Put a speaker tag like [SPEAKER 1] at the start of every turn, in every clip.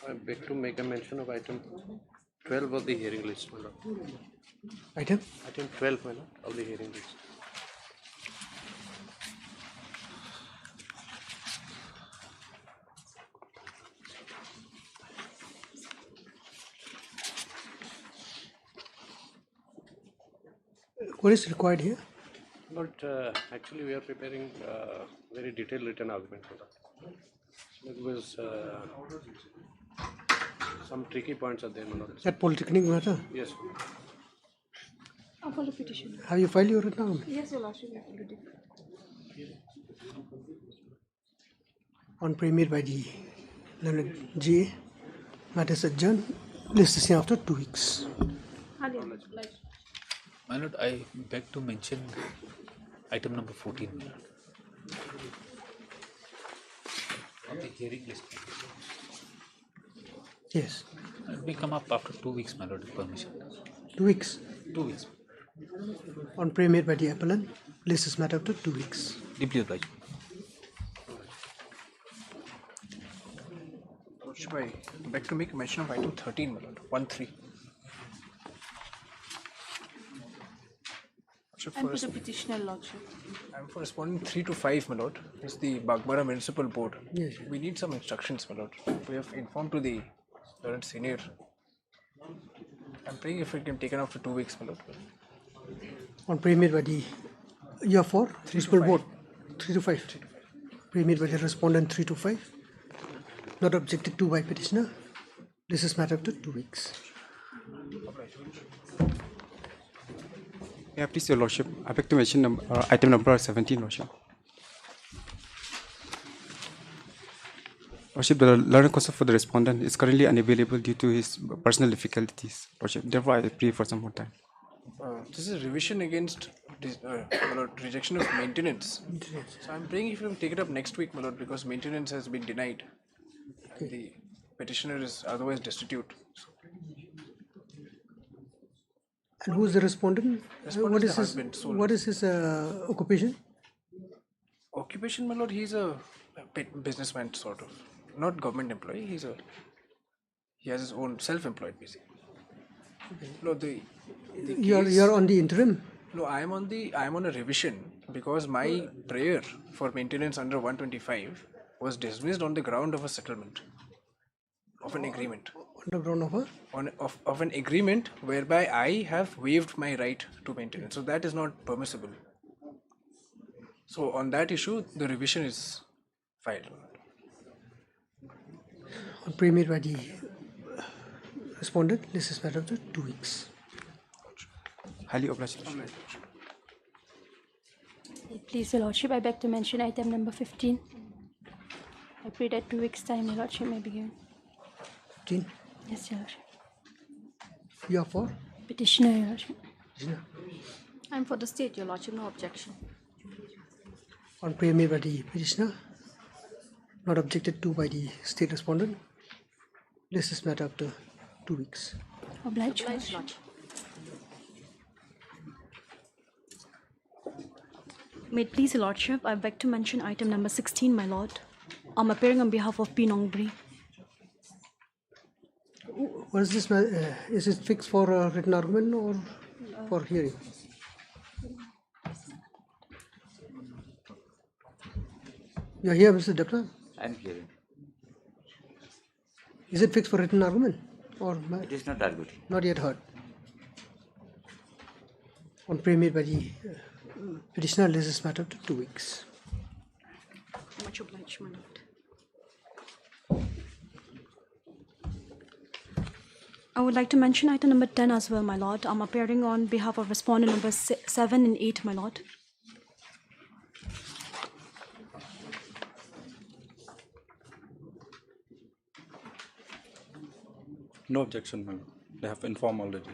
[SPEAKER 1] I beg to make a mention of item 12 of the hearing list, my lord.
[SPEAKER 2] Item?
[SPEAKER 1] Item 12, my lord, of the hearing list.
[SPEAKER 2] What is required here?
[SPEAKER 1] But actually, we are preparing very detailed written argument for that. It was some tricky points are there, my lord.
[SPEAKER 2] That polytechnic matter?
[SPEAKER 1] Yes.
[SPEAKER 3] For the petition.
[SPEAKER 2] Have you filed your written argument?
[SPEAKER 3] Yes, Your Lordship, we have already.
[SPEAKER 2] On premier by the learned GA, matter is adjourned. List is after 2 weeks.
[SPEAKER 4] My lord, I beg to mention item number 14 on the hearing list.
[SPEAKER 2] Yes.
[SPEAKER 4] It will come up after 2 weeks, my lord, with permission.
[SPEAKER 2] 2 weeks.
[SPEAKER 4] 2 weeks.
[SPEAKER 2] On premier by the appellant, list is matter after 2 weeks.
[SPEAKER 4] Deeply obliged.
[SPEAKER 5] Lordship, I beg to make mention of item 13, my lord. 1-3.
[SPEAKER 3] And for the petitioner, Lordship.
[SPEAKER 5] I'm for responding 3 to 5, my lord. It's the Baghmara Municipal Board.
[SPEAKER 2] Yes.
[SPEAKER 5] We need some instructions, my lord. We have informed to the current senior. I'm praying if it can be taken after 2 weeks, my lord.
[SPEAKER 2] On premier by the year 4, municipal board 3 to 5. Premier by the respondent 3 to 5. Not objected to by petitioner. This is matter after 2 weeks.
[SPEAKER 6] Yeah, please, Your Lordship. I beg to mention item number 17, Lordship. Lordship, the learned counsel for the respondent is currently unavailable due to his personal difficulties. Lordship, therefore, I pray for some more time.
[SPEAKER 5] This is revision against my lord, rejection of maintenance. So I'm praying if you can take it up next week, my lord, because maintenance has been denied. The petitioner is otherwise destitute.
[SPEAKER 2] And who is the respondent?
[SPEAKER 5] Respondent is the husband, sole.
[SPEAKER 2] What is his occupation?
[SPEAKER 5] Occupation, my lord, he's a businessman, sort of. Not government employee, he has his own self-employed, basically. No, the
[SPEAKER 2] You're on the interim?
[SPEAKER 5] No, I'm on a revision because my prayer for maintenance under 125 was dismissed on the ground of a settlement, of an agreement.
[SPEAKER 2] On the ground of a?
[SPEAKER 5] Of an agreement whereby I have waived my right to maintenance. So that is not permissible. So on that issue, the revision is filed.
[SPEAKER 2] On premier by the respondent, this is matter after 2 weeks.
[SPEAKER 6] Highly obliged.
[SPEAKER 3] Please, Your Lordship, I beg to mention item number 15. I pray that 2 weeks' time, Your Lordship, may be given.
[SPEAKER 2] 15.
[SPEAKER 3] Yes, Your Lordship.
[SPEAKER 2] You are for?
[SPEAKER 3] Petitioner, Your Lordship.
[SPEAKER 2] Petitioner.
[SPEAKER 3] I'm for the state, Your Lordship, no objection.
[SPEAKER 2] On premier by the petitioner, not objected to by the state respondent. This is matter after 2 weeks.
[SPEAKER 3] Obliged, Your Lordship. May it please Your Lordship, I beg to mention item number 16, my lord. I'm appearing on behalf of P. Nongbri.
[SPEAKER 2] What is this? Is it fixed for a written argument or for hearing? You are here, Mr. Dapta?
[SPEAKER 7] I'm hearing.
[SPEAKER 2] Is it fixed for written argument or
[SPEAKER 7] It is not arguing.
[SPEAKER 2] not yet heard? On premier by the petitioner, this is matter after 2 weeks.
[SPEAKER 3] Much obliged, my lord. I would like to mention item number 10 as well, my lord. I'm appearing on behalf of respondent number 7 and 8, my lord.
[SPEAKER 6] No objection, ma'am. They have informed already.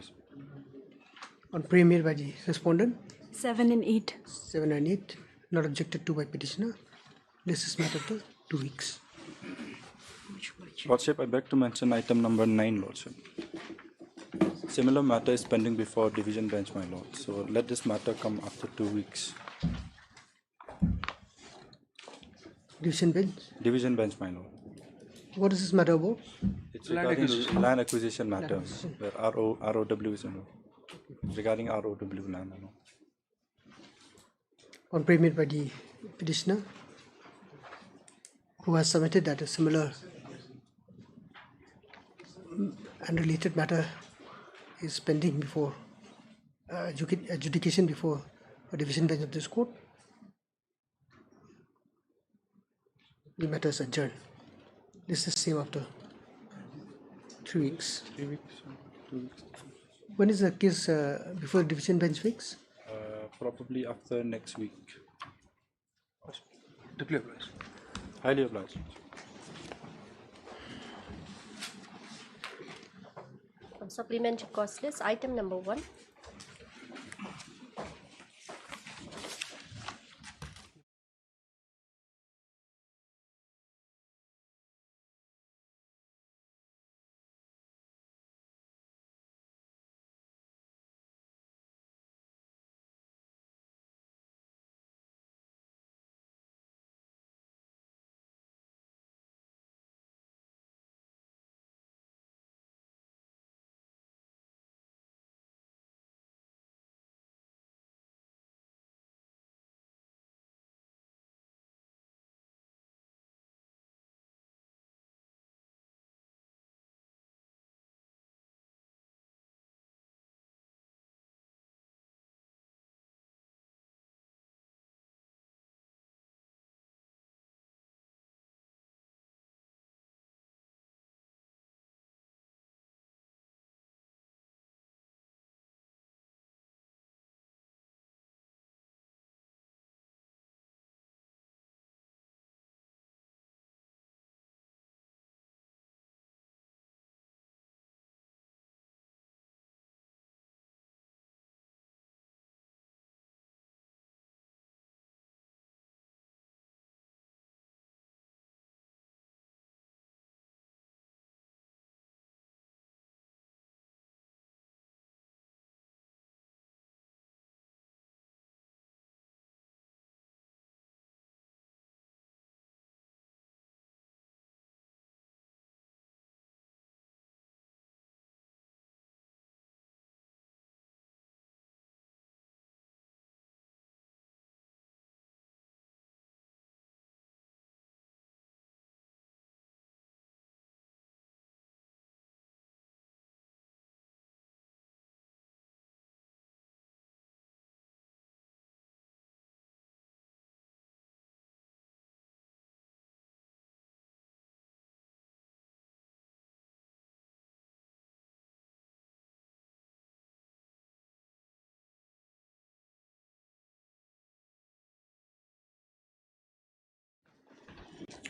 [SPEAKER 2] On premier by the respondent,
[SPEAKER 3] 7 and 8.
[SPEAKER 2] 7 and 8, not objected to by petitioner. This is matter after 2 weeks.
[SPEAKER 3] Much obliged.
[SPEAKER 6] Lordship, I beg to mention item number 9, Lordship. Similar matter is pending before division bench, my lord. So let this matter come after 2 weeks.
[SPEAKER 2] Division bench.
[SPEAKER 6] Division bench, my lord.
[SPEAKER 2] What is this matter about?
[SPEAKER 6] It's regarding land acquisition matter, where ROW is involved. Regarding ROW land.
[SPEAKER 2] On pre-made by the petitioner, who has submitted that a similar and related matter is pending before adjudication before a division bench of this court. The matter is adjourned. This is same after 3 weeks.
[SPEAKER 6] 3 weeks, 2 weeks.
[SPEAKER 2] When is the case before division bench fix?
[SPEAKER 6] Probably after next week.
[SPEAKER 5] Deeply obliged.
[SPEAKER 6] Highly obliged.
[SPEAKER 7] Supplementary cost list, item number 1.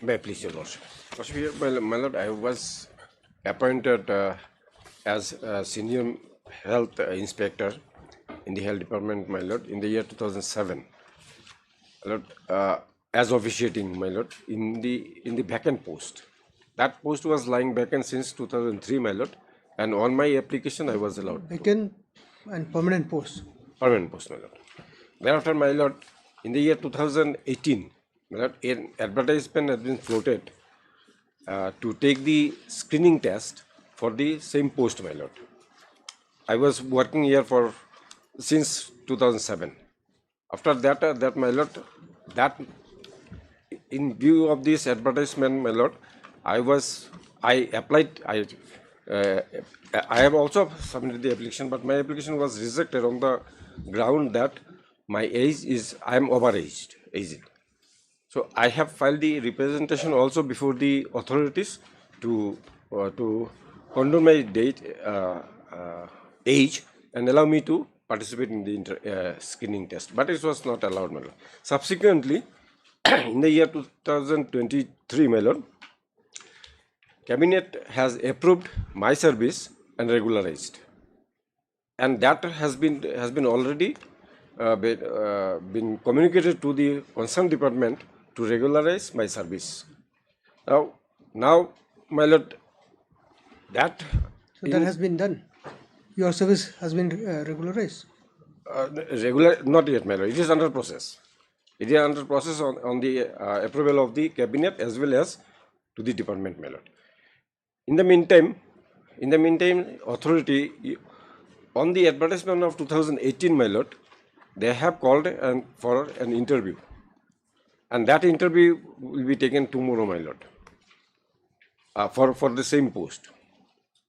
[SPEAKER 8] May I please, Your Lordship. Lordship, my Lord, I was appointed as a senior health inspector in the health department, my Lord, in the year 2007. My Lord, as officiating, my Lord, in the vacant post. That post was lying vacant since 2003, my Lord, and on my application I was allowed.
[SPEAKER 2] Vacant and permanent post.
[SPEAKER 8] Permanent post, my Lord. Thereafter, my Lord, in the year 2018, my Lord, an advertisement has been floated to take the screening test for the same post, my Lord. I was working here since 2007. After that, my Lord, that in view of this advertisement, my Lord, I applied. I have also submitted the application, but my application was rejected on the ground that my age is, I am overaged. So I have filed the representation also before the authorities to condone my age and allow me to participate in the screening test. But it was not allowed, my Lord. Subsequently, in the year 2023, my Lord, Cabinet has approved my service and regularized, and that has been already been communicated to the concerned department to regularize my service. Now, my Lord, that
[SPEAKER 2] So that has been done. Your service has been regularized.
[SPEAKER 8] not yet, my Lord. It is under process. It is under process on the approval of the cabinet as well as to the department, my Lord. In the meantime, authority, on the advertisement of 2018, my lord, they have called for an interview. And that interview will be taken tomorrow, my lord, for the same post.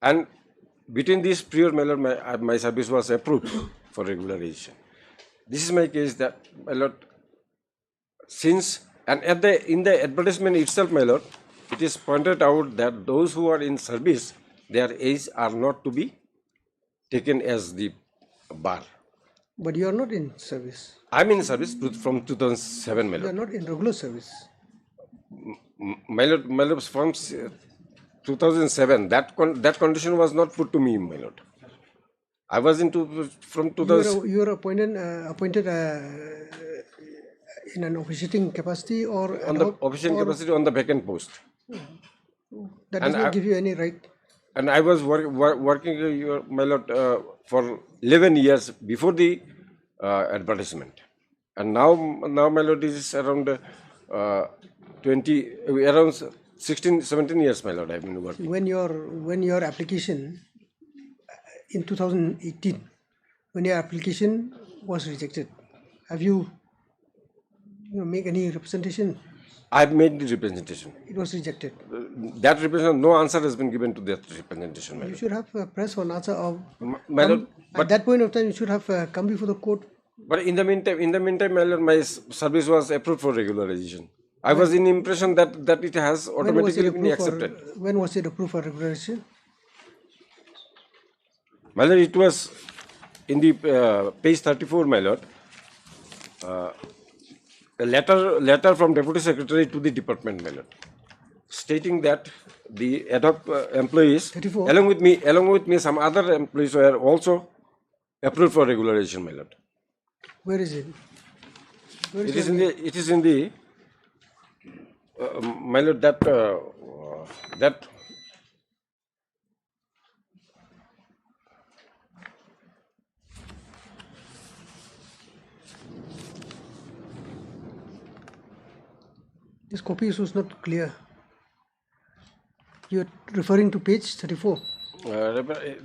[SPEAKER 8] And between this period, my lord, my service was approved for regularization. This is my case that, my lord, since, and in the advertisement itself, my lord, it is pointed out that those who are in service, their age are not to be taken as the bar.
[SPEAKER 2] But you are not in service.
[SPEAKER 8] I'm in service from 2007, my
[SPEAKER 2] You are
[SPEAKER 8] lord.
[SPEAKER 2] not in regular service.
[SPEAKER 8] My lord, from 2007, that condition was not put to me, my lord. I was from 2000.
[SPEAKER 2] You are appointed in an officiating capacity or
[SPEAKER 8] On the official capacity on the vacant post.
[SPEAKER 2] That does not give you any right.
[SPEAKER 8] And I was working, my lord, for 11 years before the advertisement. And now, my lord, it is around 16, 17 years, my lord, I have been working.
[SPEAKER 2] When your application in 2018, when your application was rejected, have you make any representation?
[SPEAKER 8] I have made the representation.
[SPEAKER 2] It was rejected.
[SPEAKER 8] That representation, no answer has been given to that representation, my
[SPEAKER 2] You
[SPEAKER 8] lord.
[SPEAKER 2] should have pressed for an answer of.
[SPEAKER 8] My lord,
[SPEAKER 2] At that point of time, you should have come before the court.
[SPEAKER 8] but in the meantime, my lord, my service was approved for regularization. I was in impression that it has automatically been accepted.
[SPEAKER 2] When was it approved for regularization?
[SPEAKER 8] My lord, it was in the page 34, my lord. A letter from Deputy Secretary to the department, my lord, stating that the ad hoc employees,
[SPEAKER 2] 34.
[SPEAKER 8] along with me, some other employees were also approved for regularization, my lord.
[SPEAKER 2] Where is it?
[SPEAKER 8] It is in the my lord, that
[SPEAKER 2] This copy was not clear. You are referring to page 34.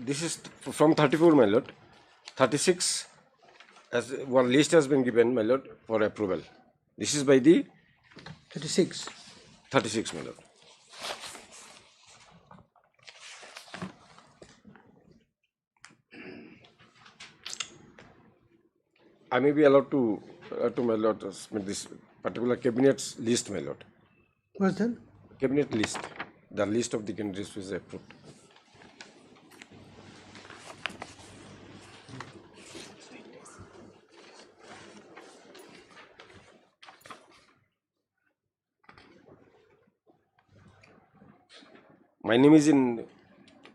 [SPEAKER 8] this is from 34, my lord. 36 as one list has been given, my lord, for approval. This is by the
[SPEAKER 2] 36.
[SPEAKER 8] 36, my lord. I may be allowed to my lord, submit this particular cabinet's list, my lord.
[SPEAKER 2] What's that?
[SPEAKER 8] Cabinet list. The list of the candidates was approved. My name is in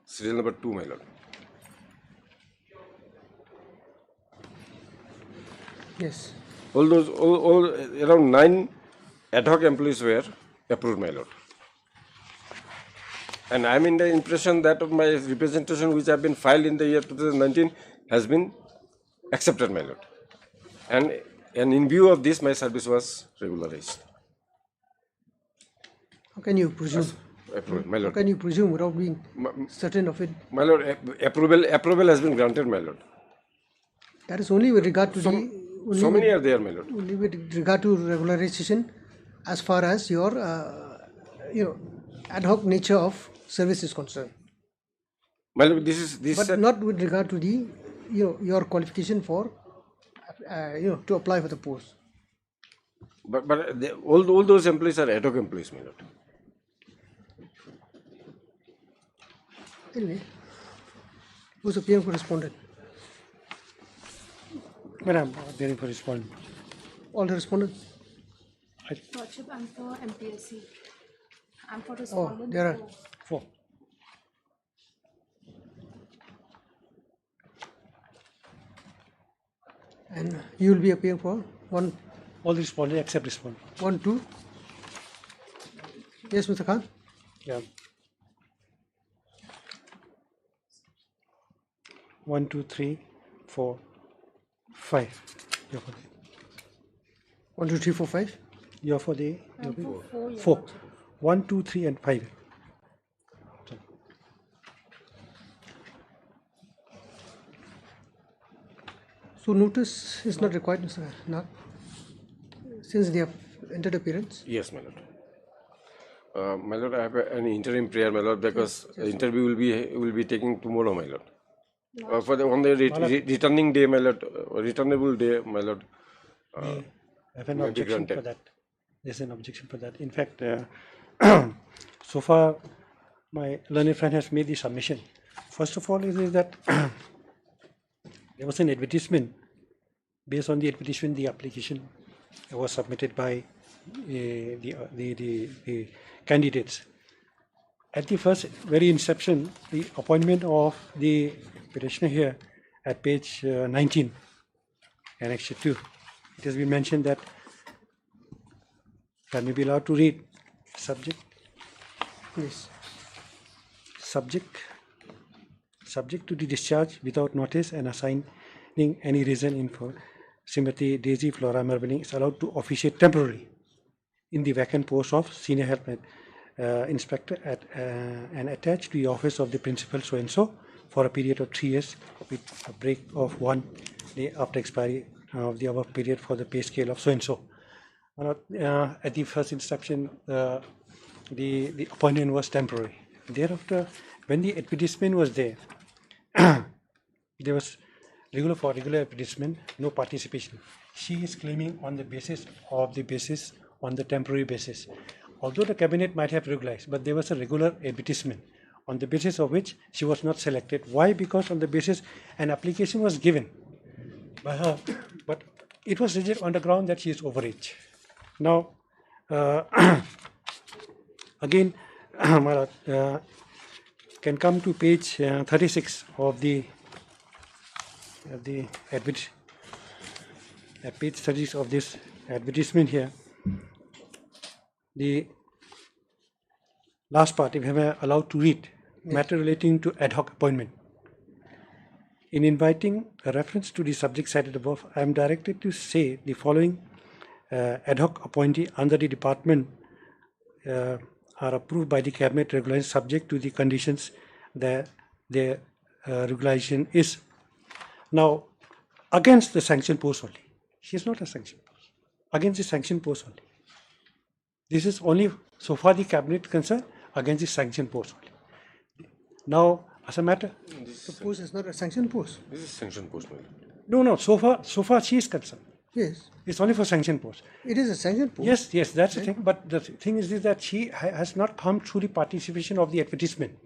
[SPEAKER 8] serial number 2, my lord.
[SPEAKER 2] Yes.
[SPEAKER 8] All around 9 ad hoc employees were approved, my lord. And I am in the impression that of my representation which have been filed in the year 2019 has been accepted, my lord. And in view of this, my service was regularized.
[SPEAKER 2] How can you presume?
[SPEAKER 8] Approved, my
[SPEAKER 2] How
[SPEAKER 8] lord.
[SPEAKER 2] can you presume without being certain of it?
[SPEAKER 8] My lord, approval has been granted, my lord.
[SPEAKER 2] That is only with regard to
[SPEAKER 8] So many are there, my lord.
[SPEAKER 2] only with regard to regularization, as far as your ad hoc nature of service is concerned.
[SPEAKER 8] My lord, this
[SPEAKER 2] But not with regard to the your qualification for to apply for the post.
[SPEAKER 8] but all those employees are ad hoc employees, my lord.
[SPEAKER 2] Anyway, who's appearing for respondent?
[SPEAKER 9] Madam, appearing for respondent.
[SPEAKER 2] All the respondents?
[SPEAKER 3] Lordship, I'm for MPSC. I'm for
[SPEAKER 2] Oh,
[SPEAKER 3] respondent.
[SPEAKER 2] there are
[SPEAKER 9] 4.
[SPEAKER 2] and you will be appearing for one,
[SPEAKER 9] All the respondent except respondent.
[SPEAKER 2] 1, 2. Yes, Mr. Khan.
[SPEAKER 9] Yeah. 1, 2, 3, 4, 5. You're for the,
[SPEAKER 2] 1, 2, 3, 4, 5.
[SPEAKER 9] you're for the
[SPEAKER 3] I'm for 4.
[SPEAKER 9] 4. 1, 2, 3, and 5.
[SPEAKER 2] So notice is not required, Mr. Nag, since they have entered appearance.
[SPEAKER 8] Yes, my lord. My lord, I have an interim prayer, my lord, because the interview will be taking tomorrow, my lord. For the on the returning day, my lord, returnable day, my lord.
[SPEAKER 9] I have an
[SPEAKER 8] may be
[SPEAKER 9] objection for
[SPEAKER 8] granted.
[SPEAKER 9] that. There's an objection for that. In fact, so far, my learned friend has made the submission. First of all, is that there was an advertisement. Based on the advertisement, the application was submitted by the candidates. At the first very inception, the appointment of the petitioner here at page 19, Annex 2, it has been mentioned that I may be allowed to read subject.
[SPEAKER 2] Yes.
[SPEAKER 9] Subject to the discharge without notice and assigning any reason in for Srimati Daisy Flora Mervini is allowed to officiate temporarily in the vacant post of Senior Health Inspector and attached to the office of the Principal so-and-so for a period of 3 years with a break of 1 day after expiry of the above period for the pay scale of so-and-so. At the first instruction, the appointment was temporary. Thereafter, when the advertisement was there, there was regular advertisement, no participation. She is claiming on the basis on the temporary basis. Although the cabinet might have regularized, but there was a regular advertisement on the basis of which she was not selected. Why? Because on the basis an application was given by her, but it was rejected on the ground that she is overage. Now, again, can come to page 36 of the page 36 of this advertisement here. The last part, if I am allowed to read, matter relating to ad hoc appointment. In inviting a reference to the subject cited above, I am directed to say the following ad hoc appointee under the department are approved by the cabinet regulation subject to the conditions that their regulation is. Now, against the sanction post only. She is not a sanction post. Against the sanction post only. This is only so far the cabinet concerned against the sanction post only. Now, as a matter,
[SPEAKER 2] The post is not a sanction post.
[SPEAKER 8] This is sanction post, my lord.
[SPEAKER 9] no. So far she is concerned.
[SPEAKER 2] Yes.
[SPEAKER 9] It's only for sanction post.
[SPEAKER 2] It is a sanction post.
[SPEAKER 9] Yes, that's the thing. But the thing is that she has not come through the participation of the advertisement.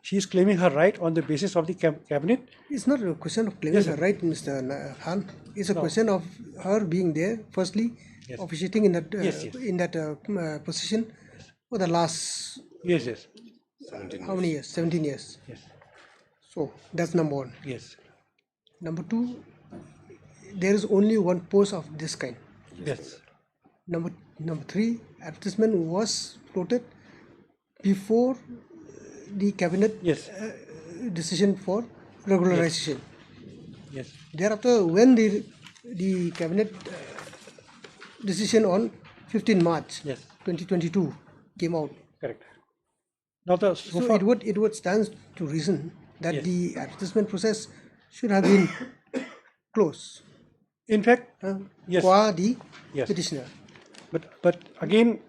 [SPEAKER 9] She is claiming her right on the basis of the cabinet.
[SPEAKER 2] It's not a question of claiming her right, Mr. Han. It's a question of her being there, firstly, officiating in that position for the last
[SPEAKER 9] Yes.
[SPEAKER 2] how many years? 17 years.
[SPEAKER 9] Yes.
[SPEAKER 2] So that's number one.
[SPEAKER 9] Yes.
[SPEAKER 2] Number two, there is only one post of this kind.
[SPEAKER 9] Yes.
[SPEAKER 2] Number three, advertisement was floated before the cabinet decision for regularization.
[SPEAKER 9] Yes.
[SPEAKER 2] Thereafter, when the cabinet decision on 15 March 2022 came out,
[SPEAKER 9] Correct. Now
[SPEAKER 2] so it would stand to reason that the advertisement process should have been closed.
[SPEAKER 9] In fact,
[SPEAKER 2] qua the petitioner.
[SPEAKER 9] But again,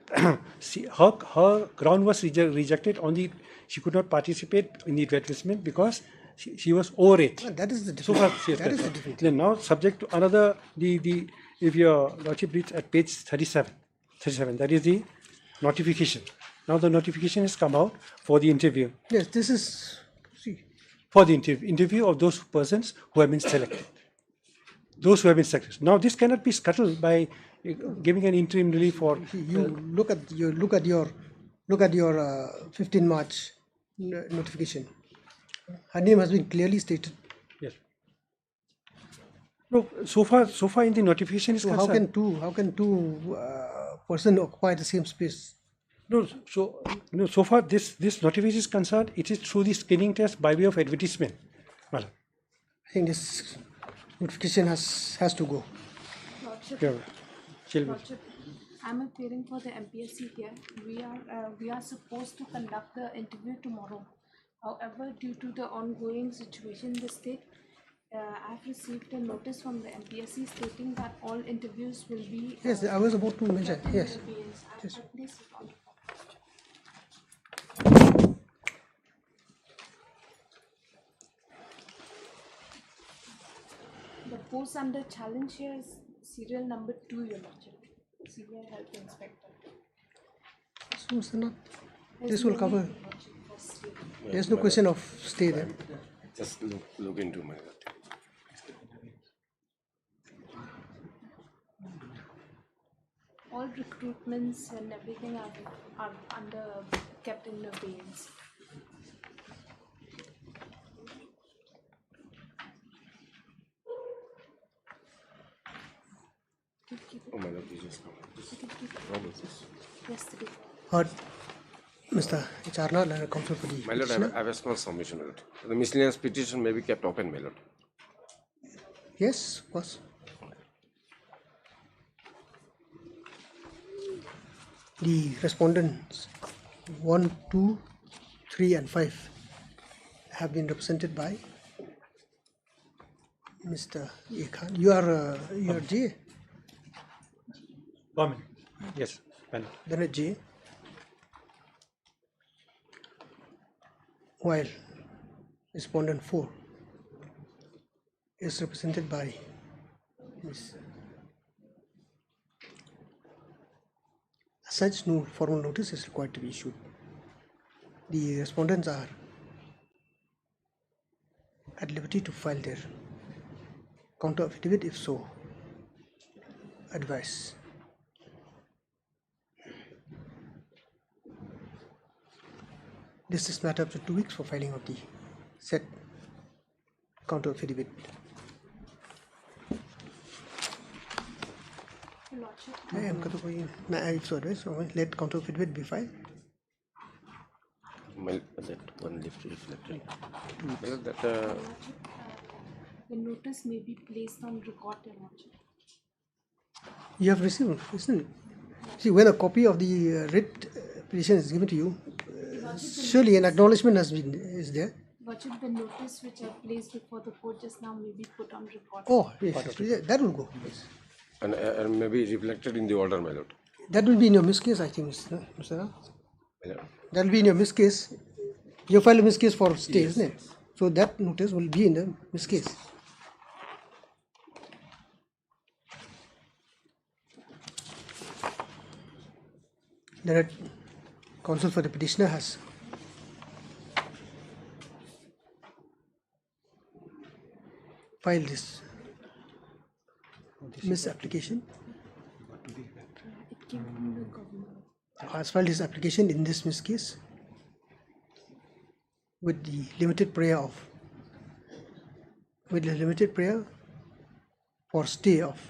[SPEAKER 9] see, her ground was rejected on the. She could not participate in the advertisement because she was overage.
[SPEAKER 2] That is the difference.
[SPEAKER 9] So far, that is the difference. Then now, subject to another if your lordship reads at page 37, that is the notification. Now the notification has come out for the interview.
[SPEAKER 2] Yes, this is
[SPEAKER 9] for the interview of those persons who have been selected. Those who have been selected. Now this cannot be scuttled by giving an interim relief for.
[SPEAKER 2] Look at your 15 March notification. Her name has been clearly stated.
[SPEAKER 9] Yes. No, so far in the notification is
[SPEAKER 2] so
[SPEAKER 9] concerned.
[SPEAKER 2] How can two person occupy the same space?
[SPEAKER 9] No, so far this notification is concerned, it is through the screening test by way of advertisement. Well,
[SPEAKER 2] I think this notification has to go.
[SPEAKER 3] Lordship, I'm appearing for the MPSC here. We are supposed to conduct the interview tomorrow. However, due to the ongoing situation in the state, I've received a notice from the MPSC stating that all interviews will be.
[SPEAKER 2] Yes, I was about to mention.
[SPEAKER 3] kept in
[SPEAKER 2] Yes.
[SPEAKER 3] abeyance.
[SPEAKER 2] Yes.
[SPEAKER 3] I've placed it on. The post under challenge here is serial number 2, Your Lordship. Senior Health Inspector.
[SPEAKER 2] So, Mr. Nath,
[SPEAKER 3] There's
[SPEAKER 2] this will
[SPEAKER 3] no
[SPEAKER 2] cover.
[SPEAKER 3] need, Your Lordship, for stay.
[SPEAKER 2] There's no question of stay there.
[SPEAKER 8] Just look into my lord.
[SPEAKER 3] All recruitments and everything are under kept in abeyance. Keep it.
[SPEAKER 8] Oh my lord, Jesus. What is this?
[SPEAKER 3] Yes, to be.
[SPEAKER 2] Heard Mr. Charna and counsel for the
[SPEAKER 8] My lord, I have a small submission. My lord. The miscellaneous petition may be kept open, my lord.
[SPEAKER 2] Yes, of course. The respondents 1, 2, 3 and 5 have been represented by Mr. A. Khan. You are J.
[SPEAKER 9] Amen. Yes, panel.
[SPEAKER 2] Then a J. While respondent 4 is represented by Ms. As such, no formal notice is required to be issued. The respondents are at liberty to file their counter affidavit if so advised. This is matter up to 2 weeks for filing of the said counter affidavit.
[SPEAKER 3] Your Lordship.
[SPEAKER 2] I am going to advise, so let counter affidavit be filed.
[SPEAKER 8] My that one left reflected. My lord, that
[SPEAKER 3] Your Lordship, the notice may be placed on record, Your Lordship.
[SPEAKER 2] You have received, isn't it? See, when a copy of the writ petition is given to you, surely an acknowledgement is there.
[SPEAKER 3] Lordship, the notice which I placed before the court just now may be put on record.
[SPEAKER 2] Oh, yes, yes, that will go. Yes.
[SPEAKER 8] and may be reflected in the order, my lord.
[SPEAKER 2] That will be in your miss case, I think, Mr. Ra.
[SPEAKER 8] My lord.
[SPEAKER 2] That will be in your miss case. You file a miss case for stay, isn't it? So that notice will be in the miss case. The counsel for the petitioner has filed this misapplication.
[SPEAKER 3] It came from the government.
[SPEAKER 2] Has filed his application in this miss case with the limited prayer for stay of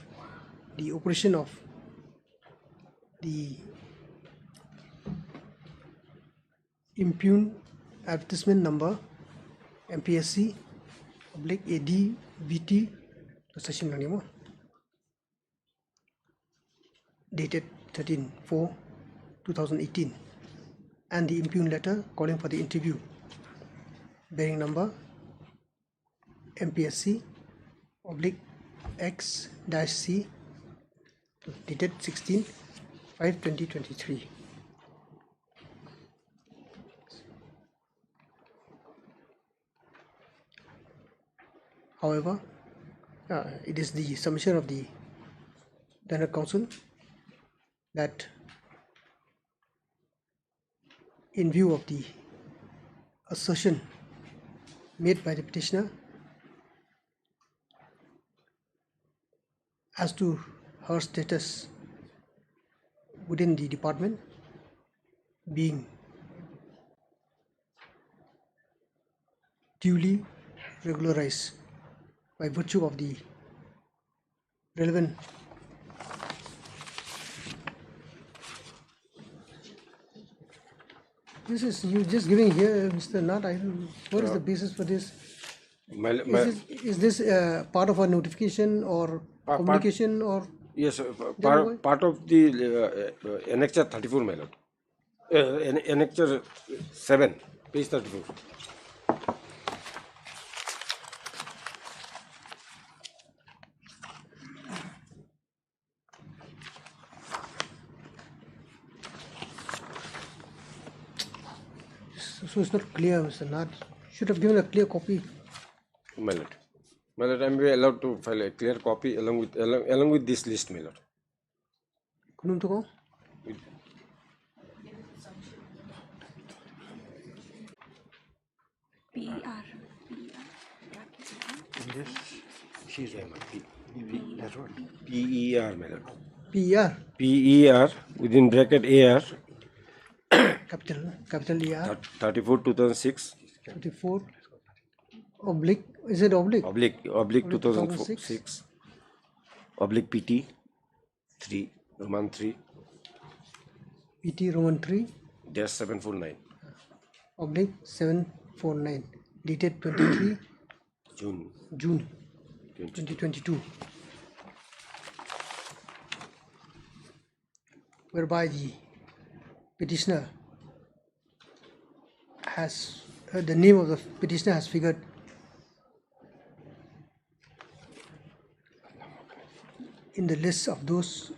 [SPEAKER 2] the operation of the impugned advertisement number MPSC /ADVT dated 13/4/2018 and the impugned letter calling for the interview bearing number MPSC /X-C dated 16/5/2023. However, it is the submission of the Tenor Council that in view of the assertion made by the petitioner as to her status within the department being duly regularized by virtue of the relevant this is you just giving here, Mr. Nath. What is the basis for this? Is this part of a notification or communication or?
[SPEAKER 8] Yes, part of the Annexure 34, my lord. Annexure 7, page 34.
[SPEAKER 2] So it's not clear, Mr. Nath. Should have given a clear copy.
[SPEAKER 8] My lord. My lord, I am allowed to file a clear copy along with this list, my lord.
[SPEAKER 2] Kunum to go?
[SPEAKER 3] PER.
[SPEAKER 9] Yes, she's right. That's what.
[SPEAKER 8] PER, my lord.
[SPEAKER 2] PER.
[SPEAKER 8] PER within bracket AR
[SPEAKER 2] Capital ER.
[SPEAKER 8] 34 2006
[SPEAKER 2] 34. Oblique. Is it oblique?
[SPEAKER 8] oblique
[SPEAKER 2] 2006.
[SPEAKER 8] 2006 oblique PT 3 Roman 3
[SPEAKER 2] PT Roman 3.
[SPEAKER 8] dash 749
[SPEAKER 2] Oblique 749. Dated 23
[SPEAKER 8] June
[SPEAKER 2] June
[SPEAKER 8] 20.
[SPEAKER 2] 2022. Whereby the petitioner has the name of the petitioner has figured in the list of those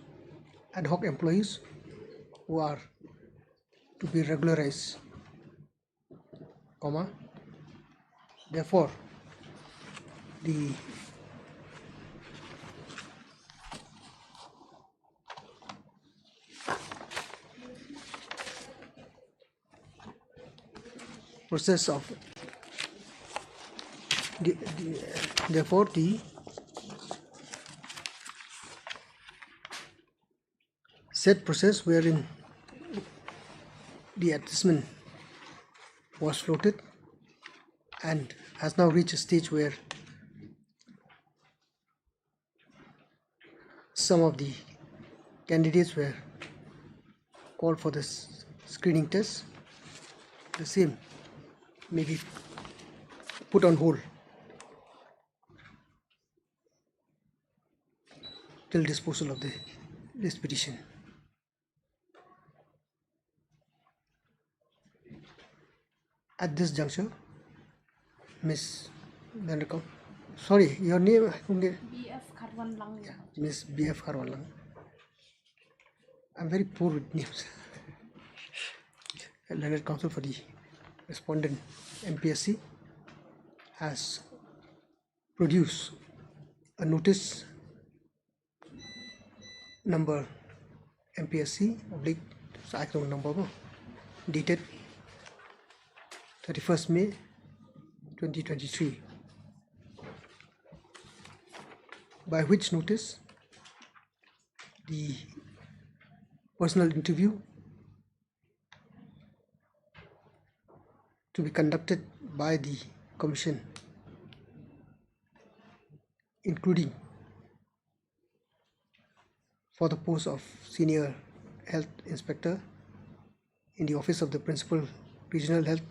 [SPEAKER 2] ad hoc employees who are to be regularized, comma. Therefore, the process of therefore the said process wherein the advertisement was floated and has now reached a stage where some of the candidates were called for this screening test. The same may be put on hold till disposal of this petition. At this juncture, Miss Nanakam, sorry, your name?
[SPEAKER 3] BF Karwan Lang.
[SPEAKER 2] Miss BF Harwalang. I'm very poor with names. Learned counsel for the respondent MPSC has produced a notice number MPSC oblique cyclone number dated 31st May 2023, by which notice the personal interview to be conducted by the Commission, including for the post of Senior Health Inspector in the Office of the Principal Regional Health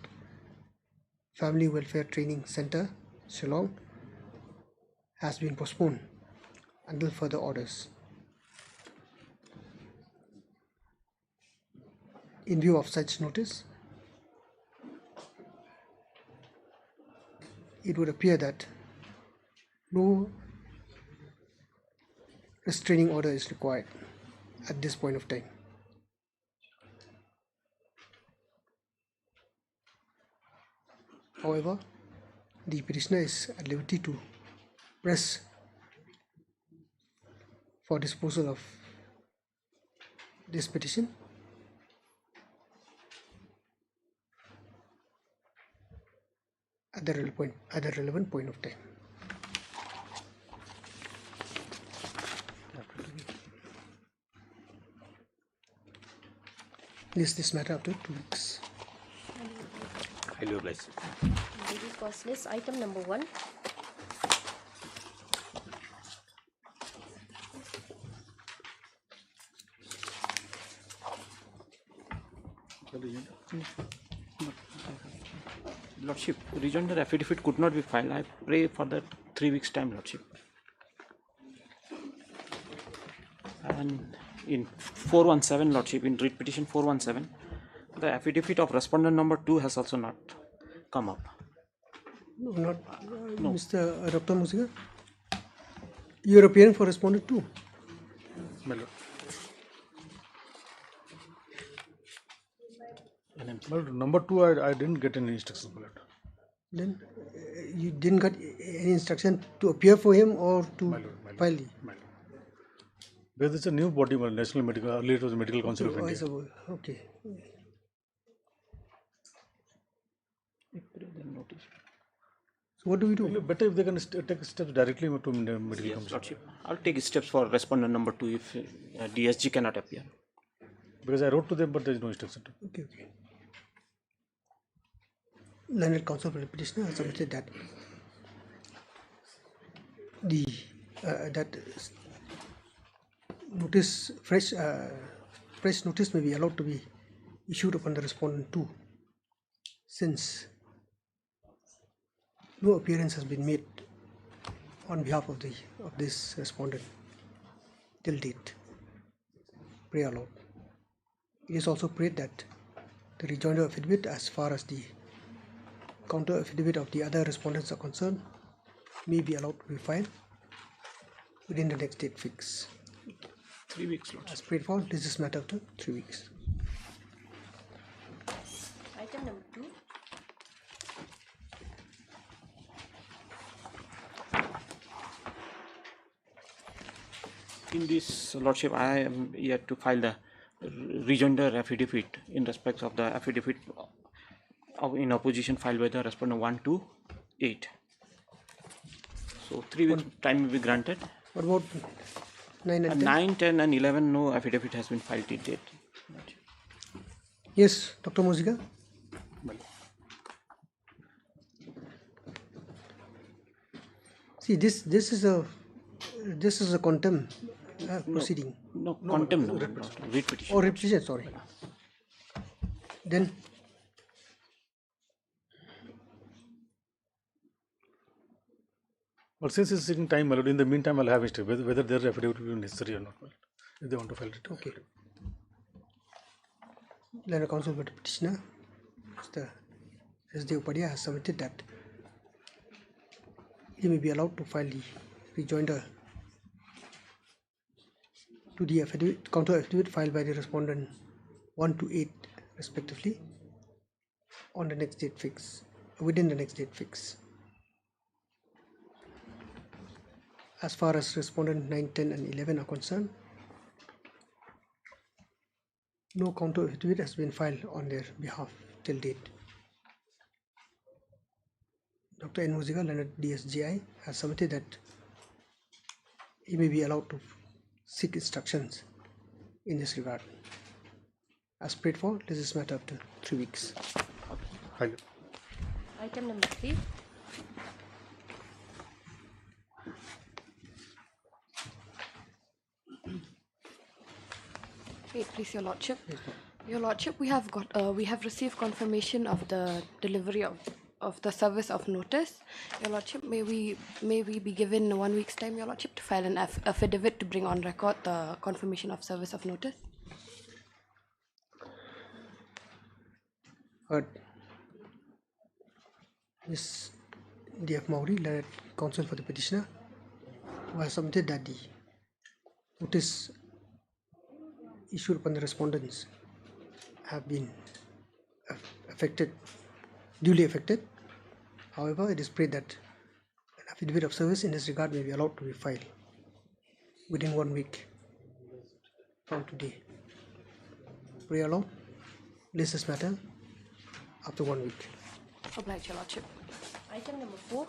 [SPEAKER 2] Family Welfare Training Center, Shillong, has been postponed until further orders. In view of such notice, it would appear that no restraining order is required at this point of time. However, the petitioner is at liberty to press for disposal of this petition at the relevant point of time. List this matter after 2 weeks.
[SPEAKER 1] Highly obliged.
[SPEAKER 7] Daily cost list item number 1.
[SPEAKER 10] Lordship, rejoinder affidavit could not be filed. I pray for that 3 weeks time, Lordship. And in 417, Lordship, in writ petition 417, the affidavit of respondent number 2 has also not come up.
[SPEAKER 2] No, not Mr. Dr. Musiga. You are appearing for respondent 2.
[SPEAKER 11] Well, number 2, I didn't get any instructions for that.
[SPEAKER 2] Then you didn't get any instruction to appear for him or to file the.
[SPEAKER 11] Because it's a new body, National Medical, earlier it was Medical Council of India.
[SPEAKER 2] Okay. So what do we do?
[SPEAKER 11] Better if they can take steps directly to Medical
[SPEAKER 10] Yes,
[SPEAKER 11] Council.
[SPEAKER 10] Lordship. I'll take steps for respondent number 2 if DSG cannot appear.
[SPEAKER 11] Because I wrote to them, but there is no instruction.
[SPEAKER 2] Okay. Learned counsel for the petitioner has submitted that the that notice fresh notice may be allowed to be issued upon the respondent too, since no appearance has been made on behalf of this respondent till date. Pray aloud. It is also prayed that the rejoinder affidavit, as far as the counter affidavit of the other respondents are concerned, may be allowed to be filed within the next date fix.
[SPEAKER 10] 3 weeks, Lordship.
[SPEAKER 2] As prayed for, this is matter after 3 weeks.
[SPEAKER 7] Item number 2.
[SPEAKER 10] In this, Lordship, I am yet to file the rejoinder affidavit in respect of the affidavit in opposition filed by the respondent 1 to 8. So 3 weeks time will be granted.
[SPEAKER 2] What about 9 and 10?
[SPEAKER 10] 9, 10 and 11, no affidavit has been filed till date.
[SPEAKER 2] Yes, Dr. Moziga? See, this is a contempt proceeding.
[SPEAKER 10] No, contempt, no, writ petition.
[SPEAKER 2] Or writ petition, sorry. Then
[SPEAKER 11] Well, since it's taking time, my lord, in the meantime, I'll have it whether their affidavit will be necessary or not. If they want to file it.
[SPEAKER 2] okay. Learned counsel for the petitioner, Mr. S.D. Upadhyay, has submitted that he may be allowed to file the rejoinder to the affidavit, counter affidavit filed by the respondent 1 to 8 respectively on the next date fix, within the next date fix. As far as respondent 9, 10 and 11 are concerned, no counter affidavit has been filed on their behalf till date. Dr. N. Moziga, Leonard DSGI, has submitted that he may be allowed to seek instructions in this regard. As prayed for, this is matter after 3 weeks.
[SPEAKER 7] Item number 3.
[SPEAKER 12] Wait, please, Your Lordship. Your Lordship, we have received confirmation of the delivery of the service of notice. Your Lordship, may we be given 1 week's time, Your Lordship, to file an affidavit to bring on record the confirmation of service of notice?
[SPEAKER 2] Ms. D.F. Mowry, Leonard counsel for the petitioner, who has submitted that the notice issued upon the respondents have been duly affected. However, it is prayed that an affidavit of service in this regard may be allowed to be filed within 1 week from today. Pray aloud. This is matter after 1 week.
[SPEAKER 12] Obliged, Your Lordship.
[SPEAKER 7] Item number 4.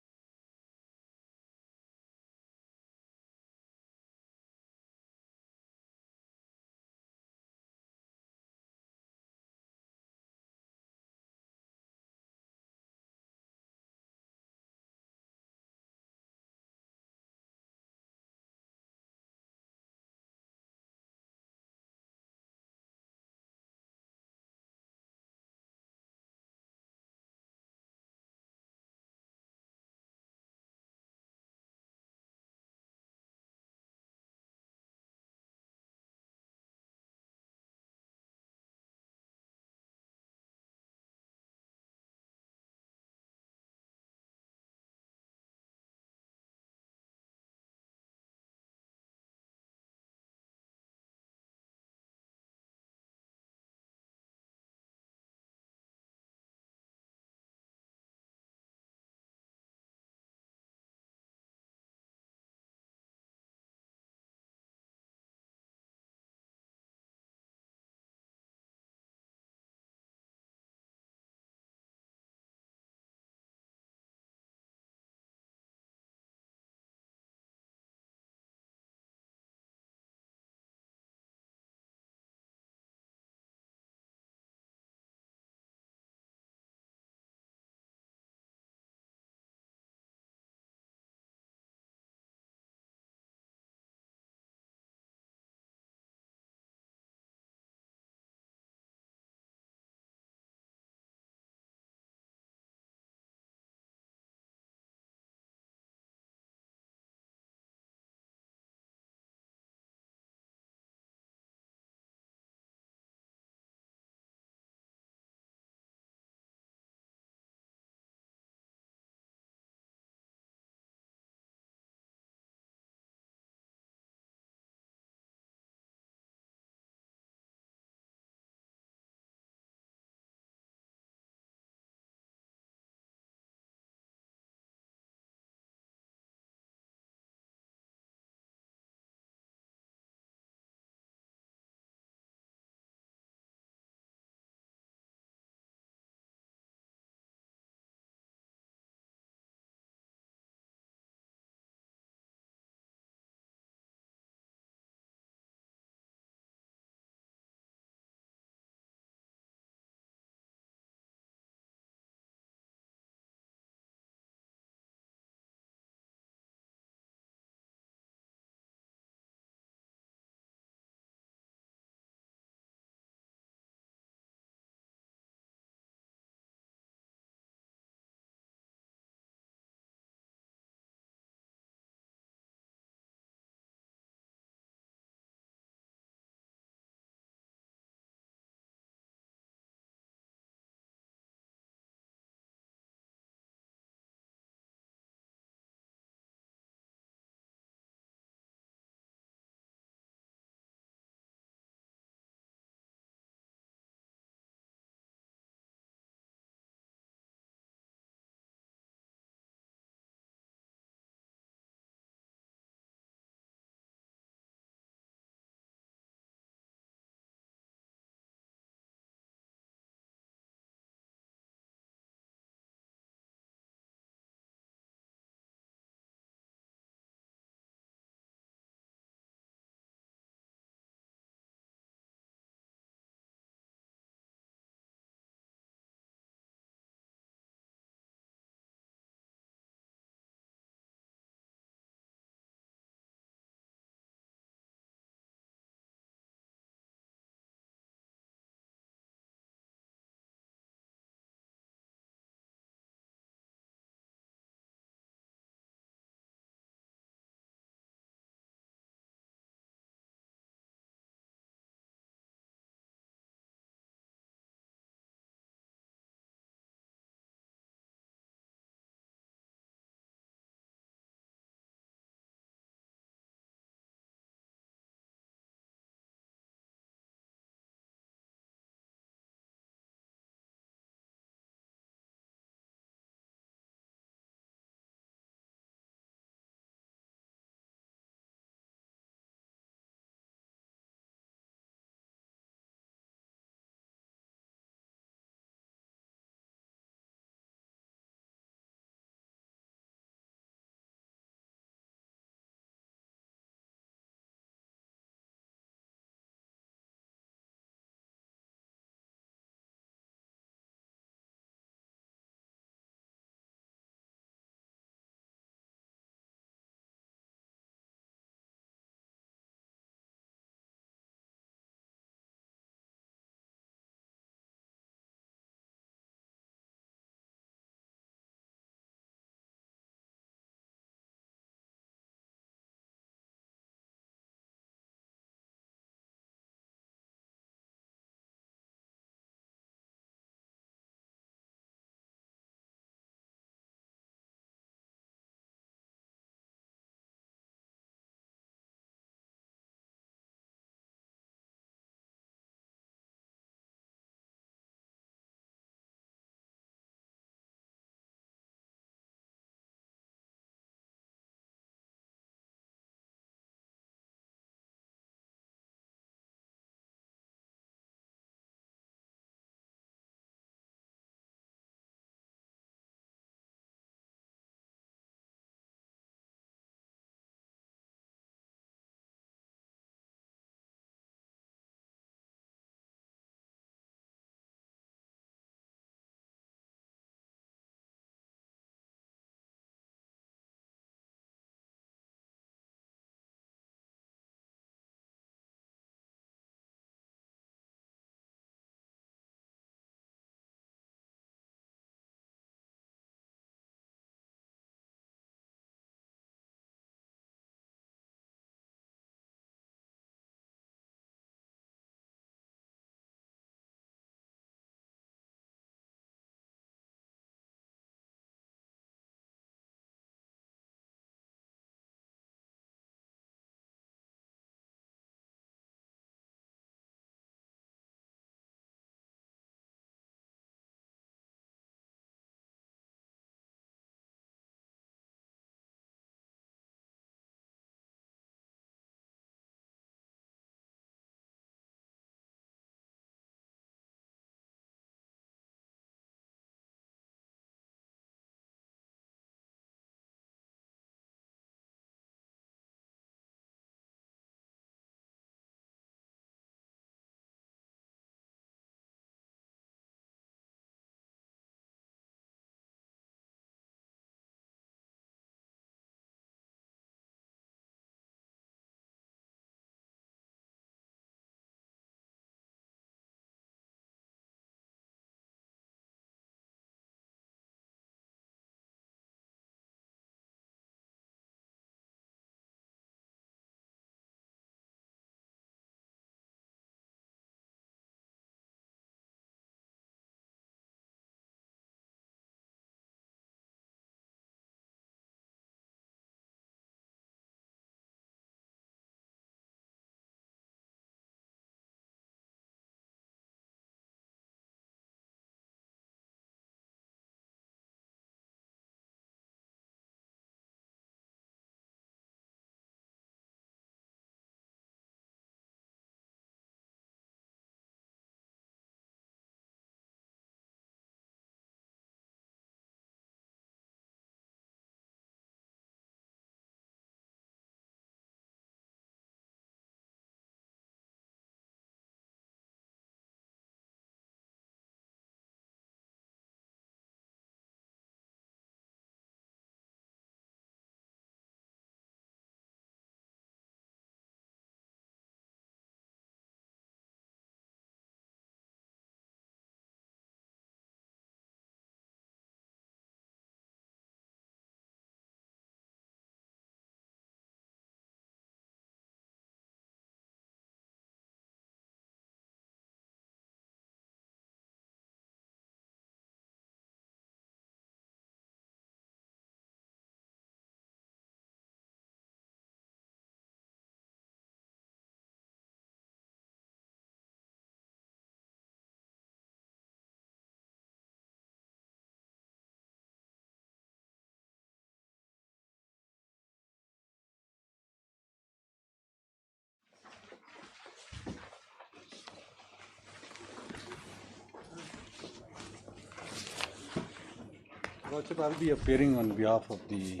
[SPEAKER 11] Lordship, I will be appearing on behalf of the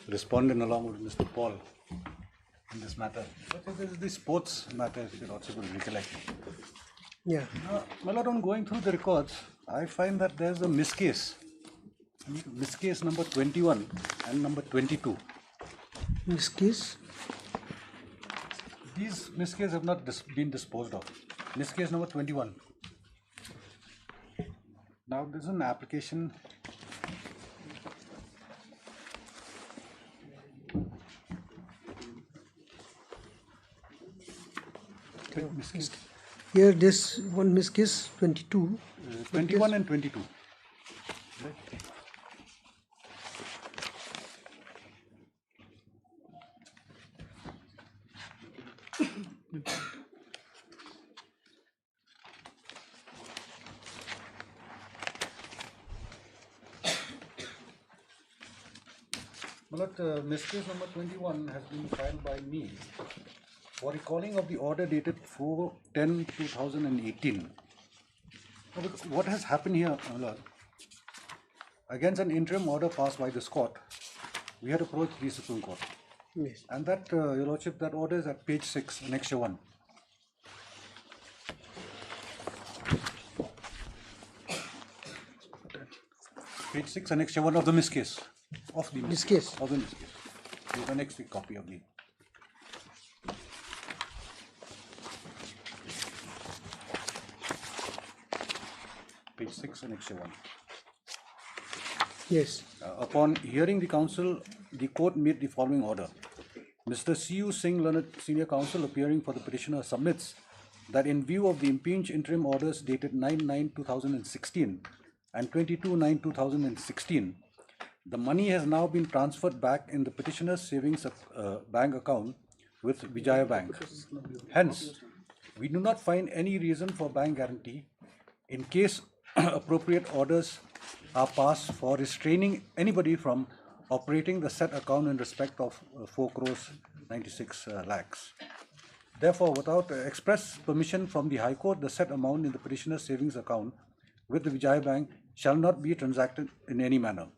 [SPEAKER 11] respondent along with Mr. Paul in this matter. Lordship, this is the sports matter, if your Lordship will recollect.
[SPEAKER 2] Yeah.
[SPEAKER 11] My Lord, on going through the records, I find that there's a miscase. Miscase number 21 and number 22.
[SPEAKER 2] Miscase?
[SPEAKER 11] These miscases have not been disposed of. Miscase number 21. Now, this is an application.
[SPEAKER 2] Here, this one miscase 22.
[SPEAKER 11] 21 and 22. Miscase number 21 has been filed by me for recalling of the order dated 4/10/2018. What has happened here, my Lord? Against an interim order passed by this court, we had approached the Supreme Court.
[SPEAKER 2] Yes.
[SPEAKER 11] And that, Your Lordship, that order is at page 6, Annexure 1. Page 6, Annexure 1 of the miscase. Of the miscase. Of the miscase. Here's the next copy of the. Page 6, Annexure 1.
[SPEAKER 2] Yes.
[SPEAKER 11] Upon hearing the counsel, the court made the following order. Mr. C.U. Singh, learned senior counsel appearing for the petitioner, submits that in view of the impeached interim orders dated 9/9/2016 and 22/9/2016, the money has now been transferred back in the petitioner's savings bank account with Vijaya Bank. Hence, we do not find any reason for bank guarantee in case appropriate orders are passed for restraining anybody from operating the said account in respect of 4 crores 96 lakhs. Therefore, without express permission from the High Court, the said amount in the petitioner's savings account with the Vijaya Bank shall not be transacted in any manner.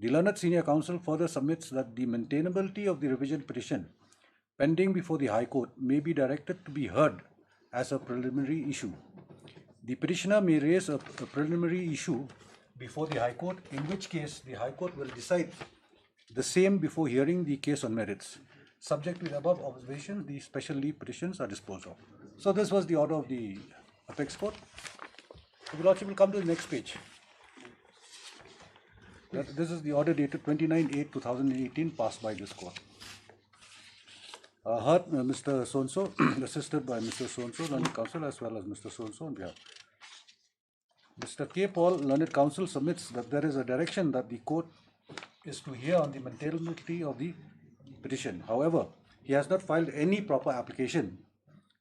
[SPEAKER 11] The learned senior counsel further submits that the maintainability of the revision petition pending before the High Court may be directed to be heard as a preliminary issue. The petitioner may raise a preliminary issue before the High Court, in which case the High Court will decide the same before hearing the case on merits. Subject to the above observation, the special leave petitions are disposed of. So this was the order of the Apex Court. The Lordship will come to the next page. This is the order dated 29/8/2018 passed by this court. Heard Mr. So-and-so, assisted by Mr. So-and-so, learned counsel, as well as Mr. So-and-so on behalf. Mr. K. Paul, learned counsel, submits that there is a direction that the court is to hear on the maintainability of the petition. However, he has not filed any proper application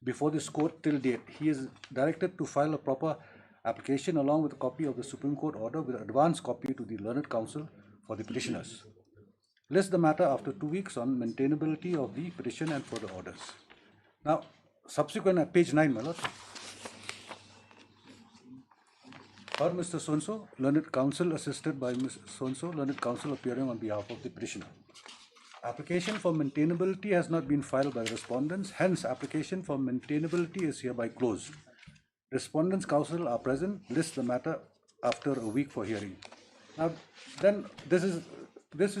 [SPEAKER 11] before this court till date. He is directed to file a proper application along with a copy of the Supreme Court order with advance copy to the learned counsel for the petitioners. List the matter after 2 weeks on maintainability of the petition and further orders. Now, subsequent at page 9, my lord. For Mr. So-and-so, learned counsel, assisted by Ms. So-and-so, learned counsel appearing on behalf of the petitioner. Application for maintainability has not been filed by respondents, hence application for maintainability is hereby closed. Respondents' counsel are present, list the matter after a week for hearing. Now, then this is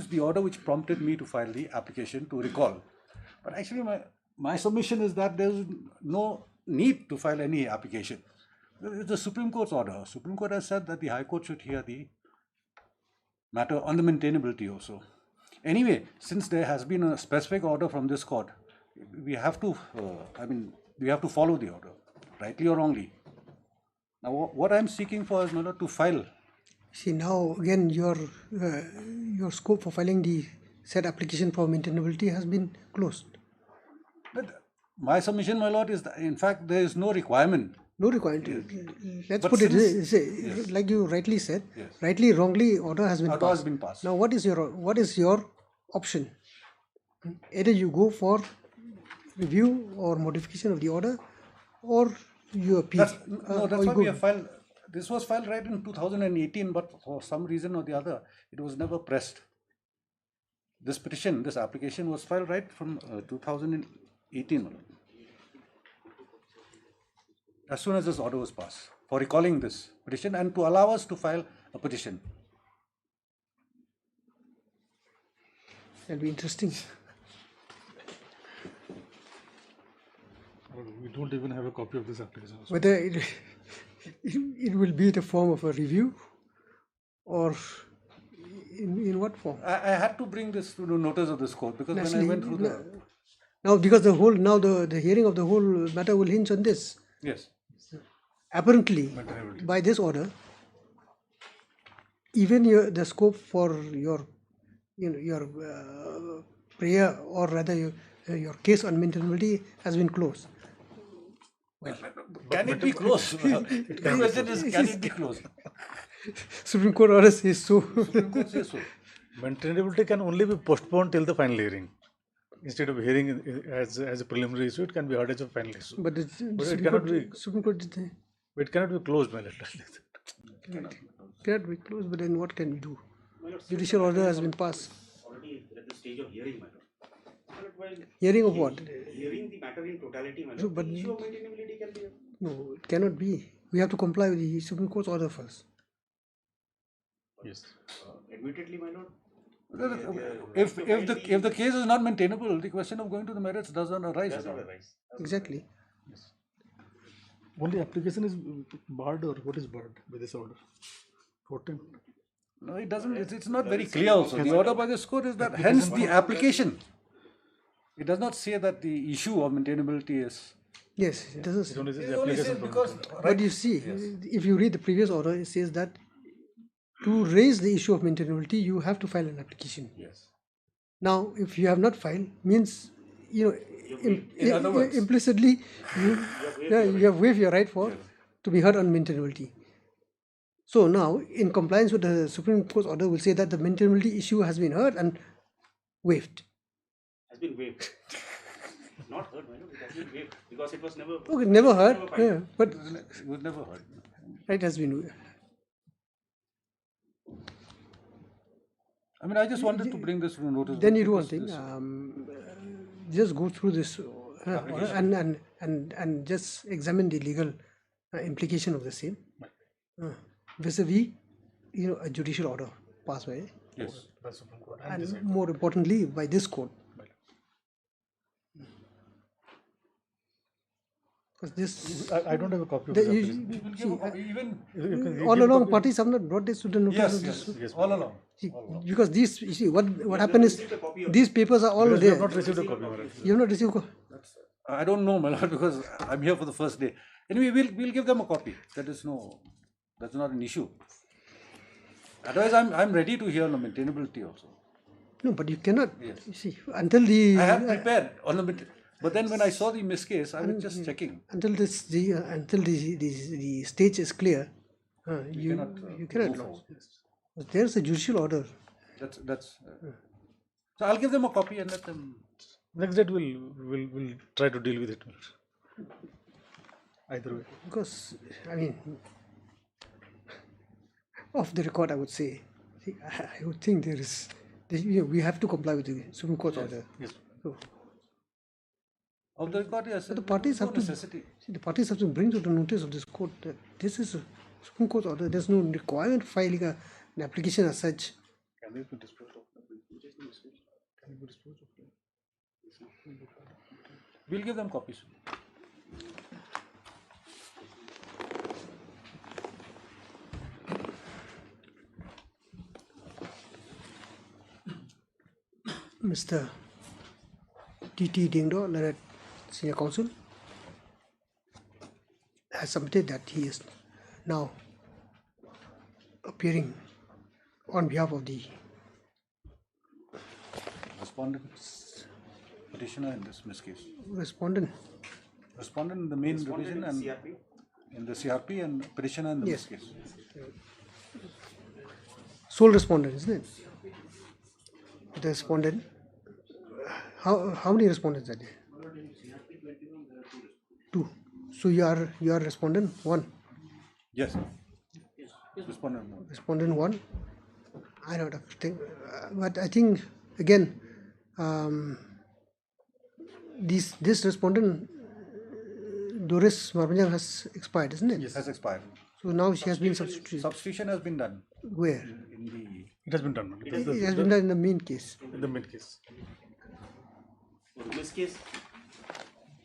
[SPEAKER 11] the order which prompted me to file the application to recall. But actually my submission is that there is no need to file any application. It's the Supreme Court's order. Supreme Court has said that the High Court should hear the matter on the maintainability also. Anyway, since there has been a specific order from this court, we have to, we have to follow the order, rightly or wrongly. Now, what I'm seeking for is, my lord, to file.
[SPEAKER 2] See, now again, your scope for filing the said application for maintainability has been closed.
[SPEAKER 11] But my submission, my lord, is that in fact there is no requirement.
[SPEAKER 2] No requirement. Let's
[SPEAKER 11] But
[SPEAKER 2] put it,
[SPEAKER 11] yes.
[SPEAKER 2] like you rightly said,
[SPEAKER 11] Yes.
[SPEAKER 2] rightly, wrongly, order has been
[SPEAKER 11] Order
[SPEAKER 2] passed.
[SPEAKER 11] has been passed.
[SPEAKER 2] Now, what is your option? Either you go for review or modification of the order, or you appeal.
[SPEAKER 11] That's why we have filed This was filed right in 2018, but for some reason or the other, it was never pressed. This petition, this application was filed right from 2018, as soon as this order was passed, for recalling this petition and to allow us to file a petition.
[SPEAKER 2] That'll be interesting.
[SPEAKER 9] We don't even have a copy of this application.
[SPEAKER 2] Whether it will be the form of a review or in what form?
[SPEAKER 11] I had to bring this to the notice of this court because when I went through the...
[SPEAKER 2] Now, because the hearing of the whole matter will hinge on this.
[SPEAKER 11] Yes.
[SPEAKER 2] Apparently, by this order, even the scope for your prayer, or rather your case on maintainability, has been closed.
[SPEAKER 11] Well, can it be closed? The question is, can it be closed?
[SPEAKER 2] Supreme Court order says so.
[SPEAKER 11] Supreme Court says so.
[SPEAKER 9] Maintainability can only be postponed till the final hearing. Instead of hearing as a preliminary issue, it can be heard as a final issue.
[SPEAKER 2] But
[SPEAKER 9] it cannot be.
[SPEAKER 2] Supreme Court did say.
[SPEAKER 9] It cannot be closed, my lord.
[SPEAKER 2] Cannot be closed, but then what can we do? Judicial order has been passed.
[SPEAKER 13] Already at the stage of hearing, madam.
[SPEAKER 2] Hearing of what?
[SPEAKER 13] Hearing the matter in totality, madam.
[SPEAKER 2] So, but
[SPEAKER 13] the issue of maintainability can be.
[SPEAKER 2] No, it cannot be. We have to comply with the Supreme Court's order first.
[SPEAKER 9] Yes.
[SPEAKER 13] Admittedly, my lord.
[SPEAKER 11] If the case is not maintainable, the question of going to the merits does not arise.
[SPEAKER 2] Exactly.
[SPEAKER 9] Yes. Only application is barred, or what is barred by this order? Contempt.
[SPEAKER 11] No, it doesn't. It's not very clear also. The order by this court is that hence the application. It does not say that the issue of maintainability is.
[SPEAKER 2] Yes, it doesn't say.
[SPEAKER 11] It only says because.
[SPEAKER 2] But you see, if you read the previous order, it says that to raise the issue of maintainability, you have to file an application.
[SPEAKER 11] Yes.
[SPEAKER 2] Now, if you have not filed, means
[SPEAKER 11] in other words,
[SPEAKER 2] implicitly you have waived your right for to be heard on maintainability. So now, in compliance with the Supreme Court's order, will say that the maintainability issue has been heard and waived.
[SPEAKER 13] Has been waived. Not heard, my lord. It has been waived because it was never.
[SPEAKER 2] Okay, never heard. Yeah, but
[SPEAKER 11] it was never heard.
[SPEAKER 2] Right, has been waived.
[SPEAKER 11] I mean, I just wanted to bring this to notice.
[SPEAKER 2] Then you do one thing. Just go through this and just examine the legal implication of the same. Vis-a-vis, a judicial order passed by.
[SPEAKER 11] Yes.
[SPEAKER 2] And more importantly, by this court. Because this,
[SPEAKER 9] I don't have a copy of this.
[SPEAKER 2] All along, parties have not brought this to the notice.
[SPEAKER 11] Yes, all along.
[SPEAKER 2] See, because these, you see, what happened is these papers are all there.
[SPEAKER 9] You have not received a copy.
[SPEAKER 2] You have not received a copy.
[SPEAKER 11] I don't know, my lord, because I'm here for the first day. Anyway, we'll give them a copy. That's not an issue. Otherwise, I'm ready to hear on the maintainability also.
[SPEAKER 2] No, but you cannot.
[SPEAKER 11] Yes.
[SPEAKER 2] You see, until the
[SPEAKER 11] I have prepared on the but then when I saw the miscase, I was just checking.
[SPEAKER 2] Until the stage is clear, you cannot launch. There's a judicial order.
[SPEAKER 11] So I'll give them a copy and let them.
[SPEAKER 9] Next date we'll try to deal with it. Either way.
[SPEAKER 2] Because I mean, off the record, I would say, I would think we have to comply with the Supreme Court order.
[SPEAKER 9] Yes.
[SPEAKER 2] So,
[SPEAKER 11] of the record, yes.
[SPEAKER 2] the parties have to. The parties have to bring to the notice of this court that this is a Supreme Court order. There's no requirement for filing an application as such.
[SPEAKER 9] Can they be disposed of? Can they be disposed of?
[SPEAKER 11] We'll give them copies.
[SPEAKER 2] Mr. T.T. Dingdo, Lorette Senior Counsel, has submitted that he is now appearing on behalf of the
[SPEAKER 11] Respondent's petitioner in this miscase.
[SPEAKER 2] Respondent
[SPEAKER 11] in the main division and
[SPEAKER 13] CRP?
[SPEAKER 11] In the CRP and petitioner in the miscase.
[SPEAKER 2] Sole respondent, isn't it? The respondent. How many respondents are there? 2. So you are respondent 1.
[SPEAKER 11] Yes.
[SPEAKER 2] Respondent 1. I don't think, but I think again, this respondent Doris Marbanjan has expired, isn't it?
[SPEAKER 11] Yes, has expired.
[SPEAKER 2] So now she has been substituted.
[SPEAKER 11] Substitution has been done.
[SPEAKER 2] Where?
[SPEAKER 9] It has been done.
[SPEAKER 2] It has been done in the main case.
[SPEAKER 9] In the main case.
[SPEAKER 13] For this case,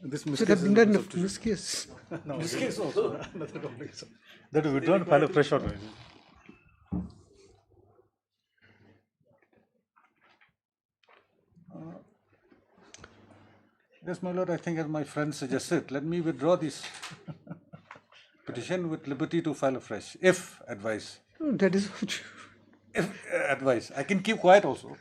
[SPEAKER 9] This
[SPEAKER 2] Should have been done in the this case.
[SPEAKER 9] No,
[SPEAKER 11] This case also.
[SPEAKER 9] Another complication. That we withdrawn, file a fresh order.
[SPEAKER 11] Yes, my lord, I think as my friend suggested, let me withdraw this petition with liberty to file afresh, if advice.
[SPEAKER 2] That is
[SPEAKER 11] If advice. I can keep quiet also.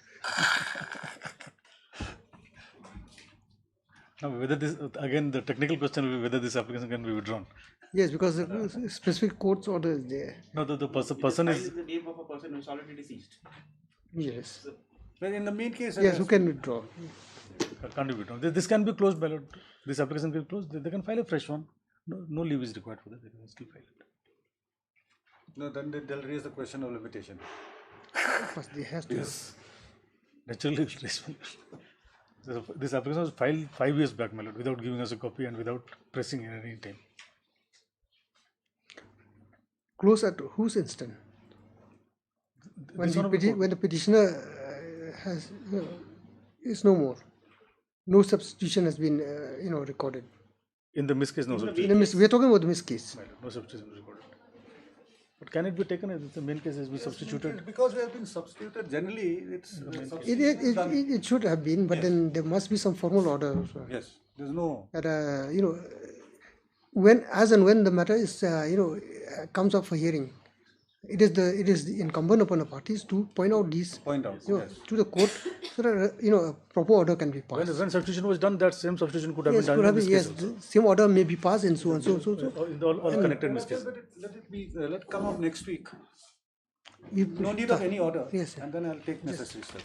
[SPEAKER 9] Now, whether this, again, the technical question will be whether this application can be withdrawn.
[SPEAKER 2] yes, because the specific court's order is there.
[SPEAKER 9] No, the person
[SPEAKER 13] file
[SPEAKER 9] is.
[SPEAKER 13] is the name of a person who is already deceased.
[SPEAKER 2] Yes.
[SPEAKER 11] But in the main case,
[SPEAKER 2] Yes, who can withdraw?
[SPEAKER 9] Can't be withdrawn. This can be closed, my lord. This application can be closed. They can file a fresh one. No leave is required for that. They can still file it.
[SPEAKER 11] No, then they'll raise the question of limitation.
[SPEAKER 2] First, they has to.
[SPEAKER 11] Yes.
[SPEAKER 9] Naturally, this application was filed 5 years back, my lord, without giving us a copy and without pressing at any time.
[SPEAKER 2] Close at whose instant? When
[SPEAKER 9] This one of the court.
[SPEAKER 2] when the petitioner has is no more. No substitution has been recorded.
[SPEAKER 9] In the miss case, no substitution.
[SPEAKER 2] We are talking about the miss case.
[SPEAKER 9] No substitution is recorded. But can it be taken if the main case has been substituted?
[SPEAKER 11] Because we have been substituted, generally it's
[SPEAKER 2] It should have been, but then there must be some formal order.
[SPEAKER 11] yes, there's no.
[SPEAKER 2] That when as and when the matter is comes up for hearing, it is the incumbent upon the parties to point out these
[SPEAKER 11] yes.
[SPEAKER 2] to the court so that a proper order can be passed.
[SPEAKER 9] When substitution was done, that same substitution could have
[SPEAKER 2] Yes,
[SPEAKER 9] been
[SPEAKER 2] could
[SPEAKER 9] done
[SPEAKER 2] have
[SPEAKER 9] in
[SPEAKER 2] been,
[SPEAKER 9] this
[SPEAKER 2] yes,
[SPEAKER 9] case also.
[SPEAKER 2] the same order may be passed and so on, so.
[SPEAKER 9] In all connected miss cases.
[SPEAKER 11] Let it be. Let it come up next week.
[SPEAKER 2] You-
[SPEAKER 11] No need of any order.
[SPEAKER 2] Yes, sir.
[SPEAKER 11] And then I'll take necessary steps.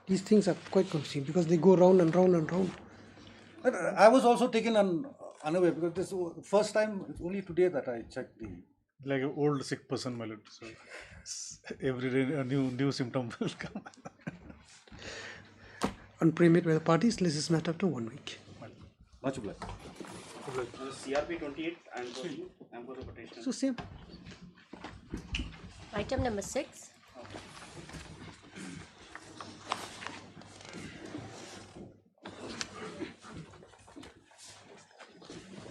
[SPEAKER 2] These things are quite confusing because they go round and round and round.
[SPEAKER 11] But I was also taken unaware because this was the first time. It's only today that I checked the.
[SPEAKER 9] Like an old sick person, my lord. So every day a new symptom will come.
[SPEAKER 2] On premium by the parties, let's just matter after 1 week.
[SPEAKER 11] Much obliged.
[SPEAKER 13] CRP 28 and for the petition.
[SPEAKER 2] So same.
[SPEAKER 7] Item number 6.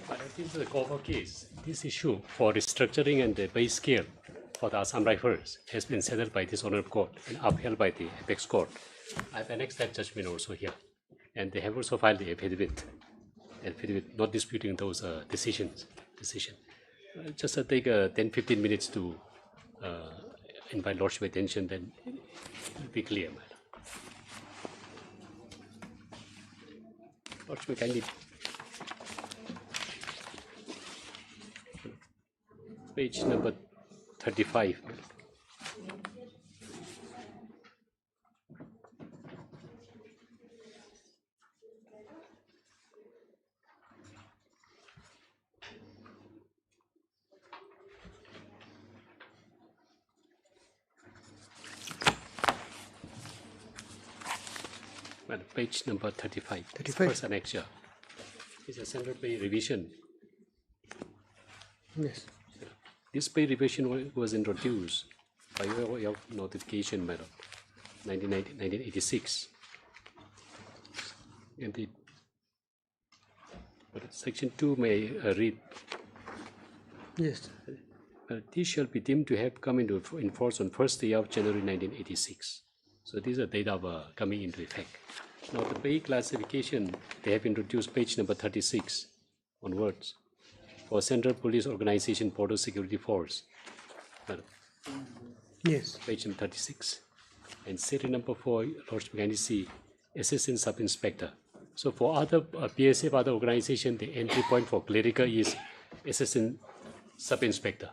[SPEAKER 1] But this is a cover case. This issue for restructuring and the base scale for the Assam Rifles has been settled by this honorable court and upheld by the apex court. I've annexed that judgment also here. And they have also filed the affidavit not disputing those decision. Just take 10-15 minutes to invite lordship attention, then it will be clear. Lordship, kindly. Page number 35. Well, page number 35.
[SPEAKER 2] 35.
[SPEAKER 1] First annexure. It's a central pay revision.
[SPEAKER 2] Yes.
[SPEAKER 1] This pay revision was introduced by way of notification, madam, 1986. And the section 2 may read,
[SPEAKER 2] Yes.
[SPEAKER 1] this shall be deemed to have come into force on first day of January 1986. So these are date of coming into effect. Now the pay classification, they have introduced page number 36 onwards for Central Police Organization Border Security Force.
[SPEAKER 2] Yes.
[SPEAKER 1] Page number 36. And serial number 4, Lordship kindly see Assistant Sub-Inspector. So for other PSF, other organization, the entry point for clerical is Assistant Sub-Inspector.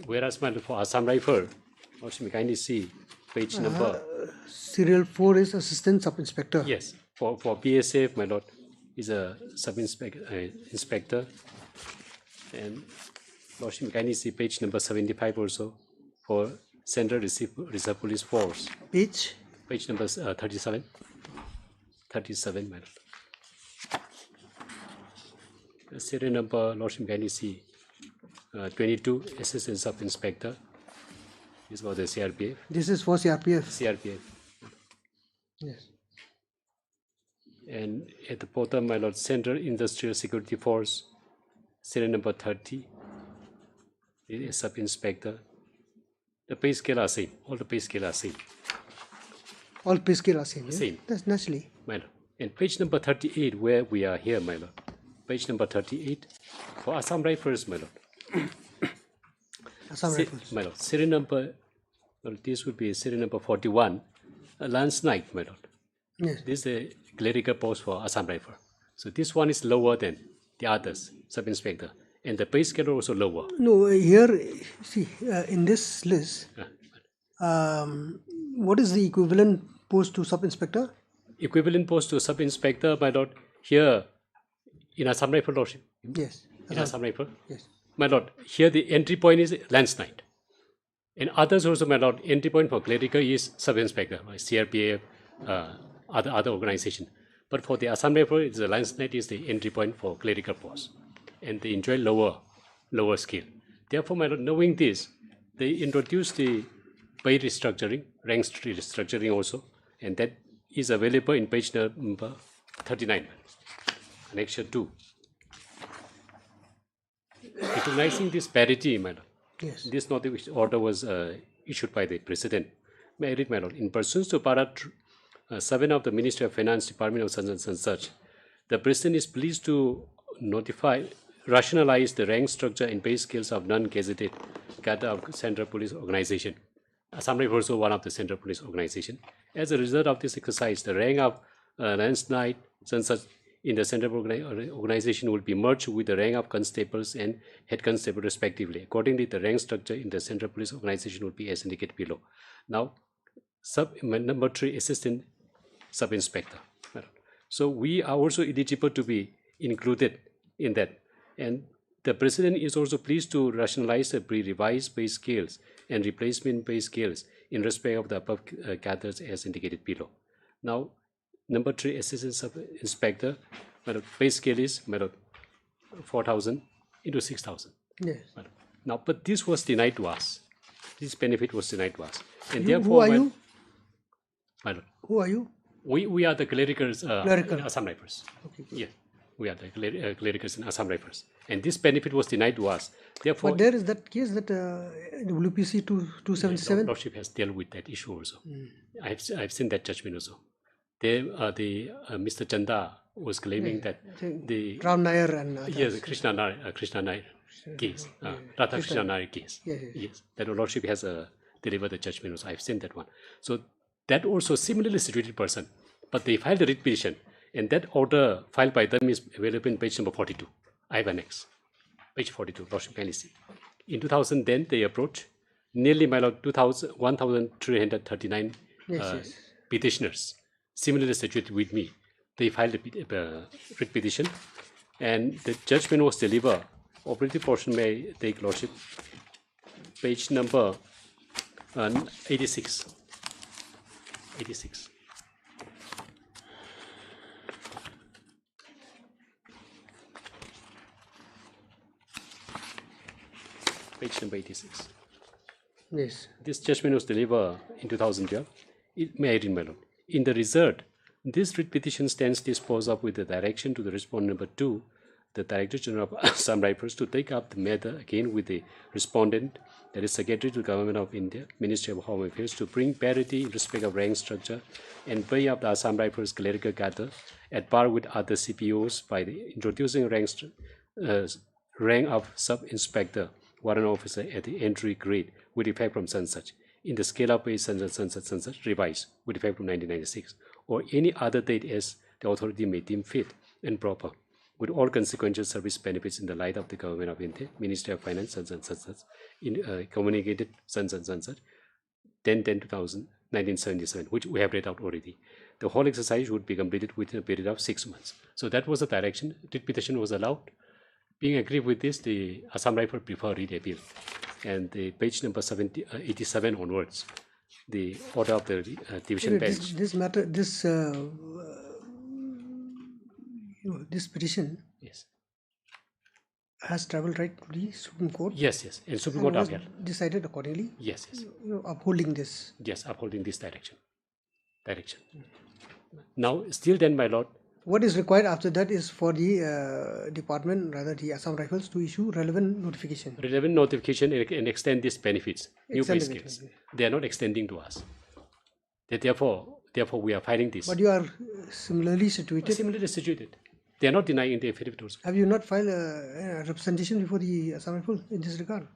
[SPEAKER 1] Whereas for Assam Rifle, Lordship kindly see page number.
[SPEAKER 2] Serial 4 is Assistant Sub-Inspector.
[SPEAKER 1] Yes, for PSF, my lord, is a Sub-Inspector. Inspector. And Lordship, can you see page number 75 also for Central Reserve Police Force?
[SPEAKER 2] Page
[SPEAKER 1] number 37. 37, madam. Serial number, Lordship, can you see 22, Assistant Sub Inspector. This was the CRPF.
[SPEAKER 2] This is for CRPF.
[SPEAKER 1] CRPF.
[SPEAKER 2] Yes.
[SPEAKER 1] And at the bottom, my lord, Central Industrial Security Force, serial number 30. It is Sub Inspector. The pay scale are same. All the pay scale are same.
[SPEAKER 2] All pay scale are same. Yeah?
[SPEAKER 1] Same.
[SPEAKER 2] That's naturally.
[SPEAKER 1] My lord. And page number 38, where we are here, my lord. Page number 38 for Assam Rifles, my lord.
[SPEAKER 2] Assam Rifles.
[SPEAKER 1] My lord. Serial number, well, this would be serial number 41. Lance Knight, my lord.
[SPEAKER 2] Yes.
[SPEAKER 1] This is a clerical post for Assam Rifle. So this one is lower than the others, Sub Inspector. And the pay scale also lower.
[SPEAKER 2] No, here, see, in this list, what is the equivalent post to Sub Inspector?
[SPEAKER 1] Equivalent post to Sub Inspector, my lord, here in Assam Rifle, Lordship.
[SPEAKER 2] Yes.
[SPEAKER 1] In Assam Rifle?
[SPEAKER 2] Yes.
[SPEAKER 1] My lord, here the entry point is Lance Knight. And others also, my lord, entry point for clerical is Sub Inspector, like CRPF, other organization. But for the Assam Rifle, it's the Lance Knight is the entry point for clerical post. And they enjoy lower scale. Therefore, my lord, knowing this, they introduced the pay restructuring, rank restructuring also, and that is available in page number 39, Annexure 2. Recognizing this parity, my lord,
[SPEAKER 2] yes.
[SPEAKER 1] This notice order was issued by the President. May I read, my lord? In pursuance to Para 7 of the Ministry of Finance, Department of Such and such, the President is pleased to rationalize the rank structure and pay scales of non-gazetted cadre of Central Police Organization. Assam Rifle also one of the Central Police Organization. As a result of this exercise, the rank of Lance Knight such in the Central Organization will be merged with the rank of constables and head constable respectively. Accordingly, the rank structure in the Central Police Organization will be as indicated below. Now, number 3, Assistant Sub Inspector. So we are also eligible to be included in that. And the President is also pleased to rationalize the pre-revised pay scales and replacement pay scales in respect of the above cadres as indicated below. Now, number 3, Assistant Sub Inspector, pay scale is 4,000 into 6,000.
[SPEAKER 2] Yes.
[SPEAKER 1] Now, but this was denied to us. This benefit was denied to us. And
[SPEAKER 2] who
[SPEAKER 1] therefore,
[SPEAKER 2] are you?
[SPEAKER 1] Who
[SPEAKER 2] are you?
[SPEAKER 1] We are the clericals
[SPEAKER 2] Clerical.
[SPEAKER 1] in Assam Rifles.
[SPEAKER 2] Okay.
[SPEAKER 1] Yeah, we are the clericals in Assam Rifles. And this benefit was denied to us. Therefore,
[SPEAKER 2] but there is that case that WPC 277.
[SPEAKER 1] Lordship has dealt with that issue also. I've seen that judgment also. There, Mr. Chanda was claiming that the
[SPEAKER 2] Ram Nair and
[SPEAKER 1] yes, Krishna Nair case, Radha Krishna Nair case. Yes, that Lordship has delivered the judgment also. I've seen that one. So that also similarly situated person, but they filed a writ petition, and that order filed by them is available in page number 42. I have annex, page 42. Lordship can see. In 2000, then they approached nearly 1,339 petitioners, similarly situated with me. They filed a writ petition, and the judgment was delivered. Operative portion may take Lordship, page number 86. 86. Page number 86.
[SPEAKER 2] Yes.
[SPEAKER 1] This judgment was delivered in 2012. May I read, my lord? In the result, this writ petition stands disposed of with the direction to the respondent number 2, the Director General of Assam Rifles, to take up the matter again with the respondent, that is Secretary to the Government of India, Ministry of Home Affairs, to bring parity in respect of rank structure and pay up the Assam Rifles clerical cadre at par with other CPOs by introducing rank of Sub-Inspector, Warrant Officer at the entry grade with effect from such in the scale of pay such revised with effect from 1996 or any other date as the authority may deem fit and proper, with all consequential service benefits in the light of the Government of India, Ministry of Finance, such, in communicated, such, 10/10/1977, which we have read out already. The whole exercise would be completed within a period of 6 months. So that was the direction. Writ petition was allowed. Being agreed with this, the Assam Rifle prefer read appeal. And the page number 87 onwards, the order of the division bench.
[SPEAKER 2] This matter, this this petition
[SPEAKER 1] Yes.
[SPEAKER 2] has travelled right to the Supreme Court.
[SPEAKER 1] Yes, yes. And Supreme Court
[SPEAKER 2] was
[SPEAKER 1] upheld.
[SPEAKER 2] decided accordingly.
[SPEAKER 1] Yes, yes.
[SPEAKER 2] Upholding this.
[SPEAKER 1] Yes, upholding this direction. Now, still then, my lord.
[SPEAKER 2] What is required after that is for the department, rather the Assam Rifles, to issue relevant notification.
[SPEAKER 1] Relevant notification and extend these benefits, new pay
[SPEAKER 2] Extend the
[SPEAKER 1] scales. They are not extending to us. Therefore, we are filing this.
[SPEAKER 2] But you are similarly situated.
[SPEAKER 1] Similarly situated. They are not denying the affidavit also.
[SPEAKER 2] Have you not filed a representation before the Assam Rifles in this regard?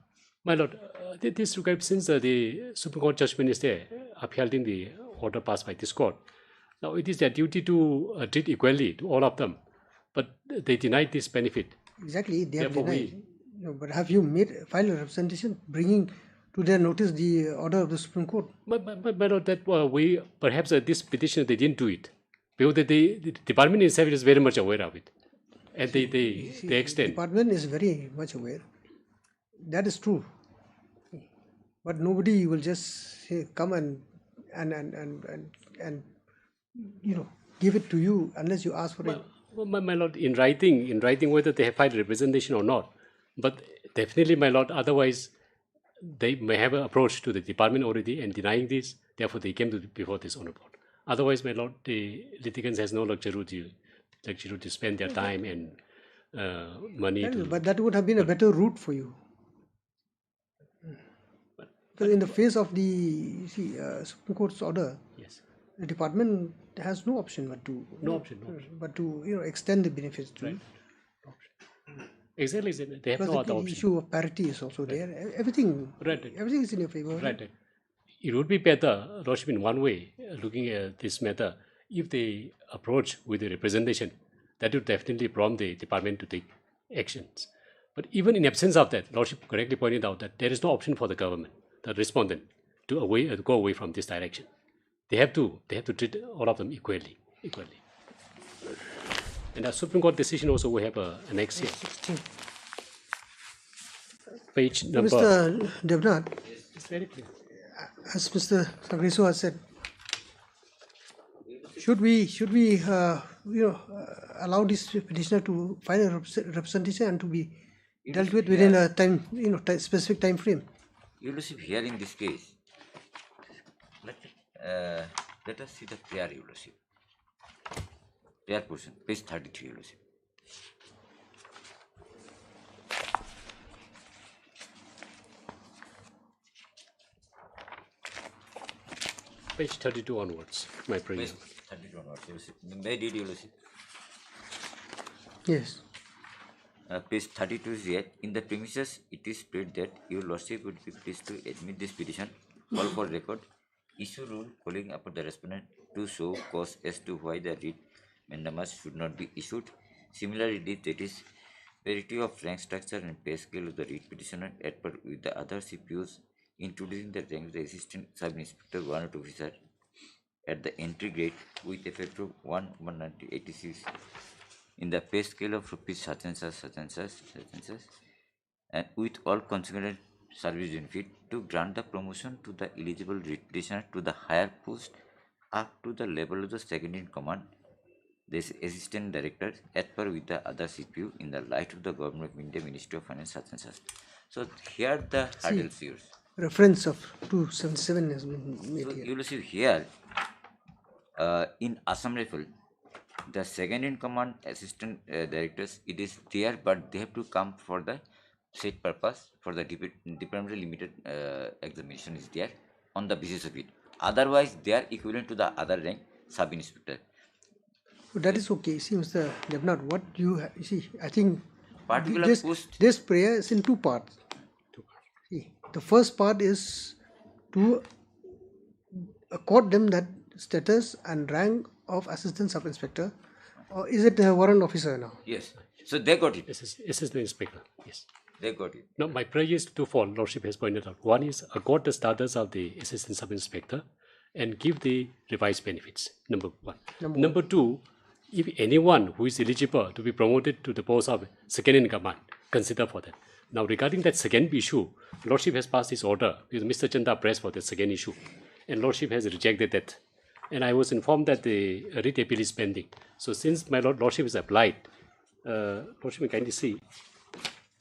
[SPEAKER 1] My lord, this regard, since the Supreme Court judgment is there, upholding the order passed by this court. Now, it is their duty to treat equally to all of them, but they denied this benefit.
[SPEAKER 2] Exactly, they have
[SPEAKER 1] Therefore,
[SPEAKER 2] denied. But have you filed a representation bringing to their notice the order of the Supreme Court?
[SPEAKER 1] But my lord, that perhaps this petition they didn't do it because the department itself is very much aware of it, and they extend.
[SPEAKER 2] The department is very much aware. That is true, but nobody will just come and give it to you unless you ask for it.
[SPEAKER 1] Well, my lord, in writing, whether they have filed representation or not, but definitely, my lord, otherwise they may have an approach to the department already and denying this. Therefore, they came before this honour board. Otherwise, my lord, the litigants has no luxury to spend their time and money.
[SPEAKER 2] But that would have been a better route for you. Because in the face of the Supreme Court's order,
[SPEAKER 1] yes,
[SPEAKER 2] the department has no option but to extend the benefits to.
[SPEAKER 1] Right. Exactly, they have
[SPEAKER 2] Plus
[SPEAKER 1] no other
[SPEAKER 2] the
[SPEAKER 1] option.
[SPEAKER 2] issue of parity is also there. Everything is in your favor.
[SPEAKER 1] Right. It would be better, Lordship, in one way, looking at this matter, if they approach with the representation, that would definitely prompt the department to take actions. But even in absence of that, Lordship correctly pointed out that there is no option for the government, the respondent, to go away from this direction. They have to treat all of them equally. And the Supreme Court decision also we have an next here.
[SPEAKER 2] 16.
[SPEAKER 1] Page number.
[SPEAKER 2] Mr. Devnath,
[SPEAKER 1] It's very clear.
[SPEAKER 2] as Mr. Sagreso has said, should we allow this petitioner to file a representation and to be dealt with within a time, specific time frame?
[SPEAKER 14] You receive here in this case. Let us see the prayer you receive. Prayer portion, page 33 you receive.
[SPEAKER 1] Page 32 onwards, my prayer.
[SPEAKER 14] Page 32 onwards, you receive. Where did you receive?
[SPEAKER 2] Yes.
[SPEAKER 14] Page 32 is here. In the premises, it is prayed that your lordship would be pleased to admit this petition, call for record, issue rule calling upon the respondent to show cause as to why the writ mandamus should not be issued. Similarly, that is parity of rank structure and pay scale of the writ petitioner at par with the other CPUs, including the rank of the assistant sub-inspector 1 or 2 officer at the entry grade with effect of 1/1986 in the pay scale of rupees such and such, and with all consequent service benefit to grant the promotion to the eligible writ petitioner to the higher post up to the level of the second in command, this assistant director at par with the other CPU in the light of the government of India Ministry of Finance such and such. So here the hurdles yours.
[SPEAKER 2] Reference of 277 has been made
[SPEAKER 14] So
[SPEAKER 2] here.
[SPEAKER 14] you will see here in Assam Rifle, the second in command assistant directors, it is there, but they have to come for the said purpose for the departmental limited examination is there on the basis of it. Otherwise, they are equivalent to the other rank sub inspector.
[SPEAKER 2] But that is okay. See, Mr. Devnath, what you see, I think
[SPEAKER 14] Particular
[SPEAKER 2] this prayer is in two parts. See, the first part is to accord them that status and rank of assistant sub inspector, or is it a warrant officer now?
[SPEAKER 14] Yes. So they got it.
[SPEAKER 1] Assistant inspector. Yes.
[SPEAKER 14] They got it.
[SPEAKER 1] No, my prayer is twofold, Lordship has pointed out. One is accord the status of the assistant sub inspector and give the revised benefits. Number one. Number two, if anyone who is eligible to be promoted to the post of second in command, consider for that. Now, regarding that second issue, Lordship has passed this order because Mr. Chanda pressed for the second issue, and Lordship has rejected that. And I was informed that the writ appeal is pending. So, since my Lordship has applied, Lordship, may kindly see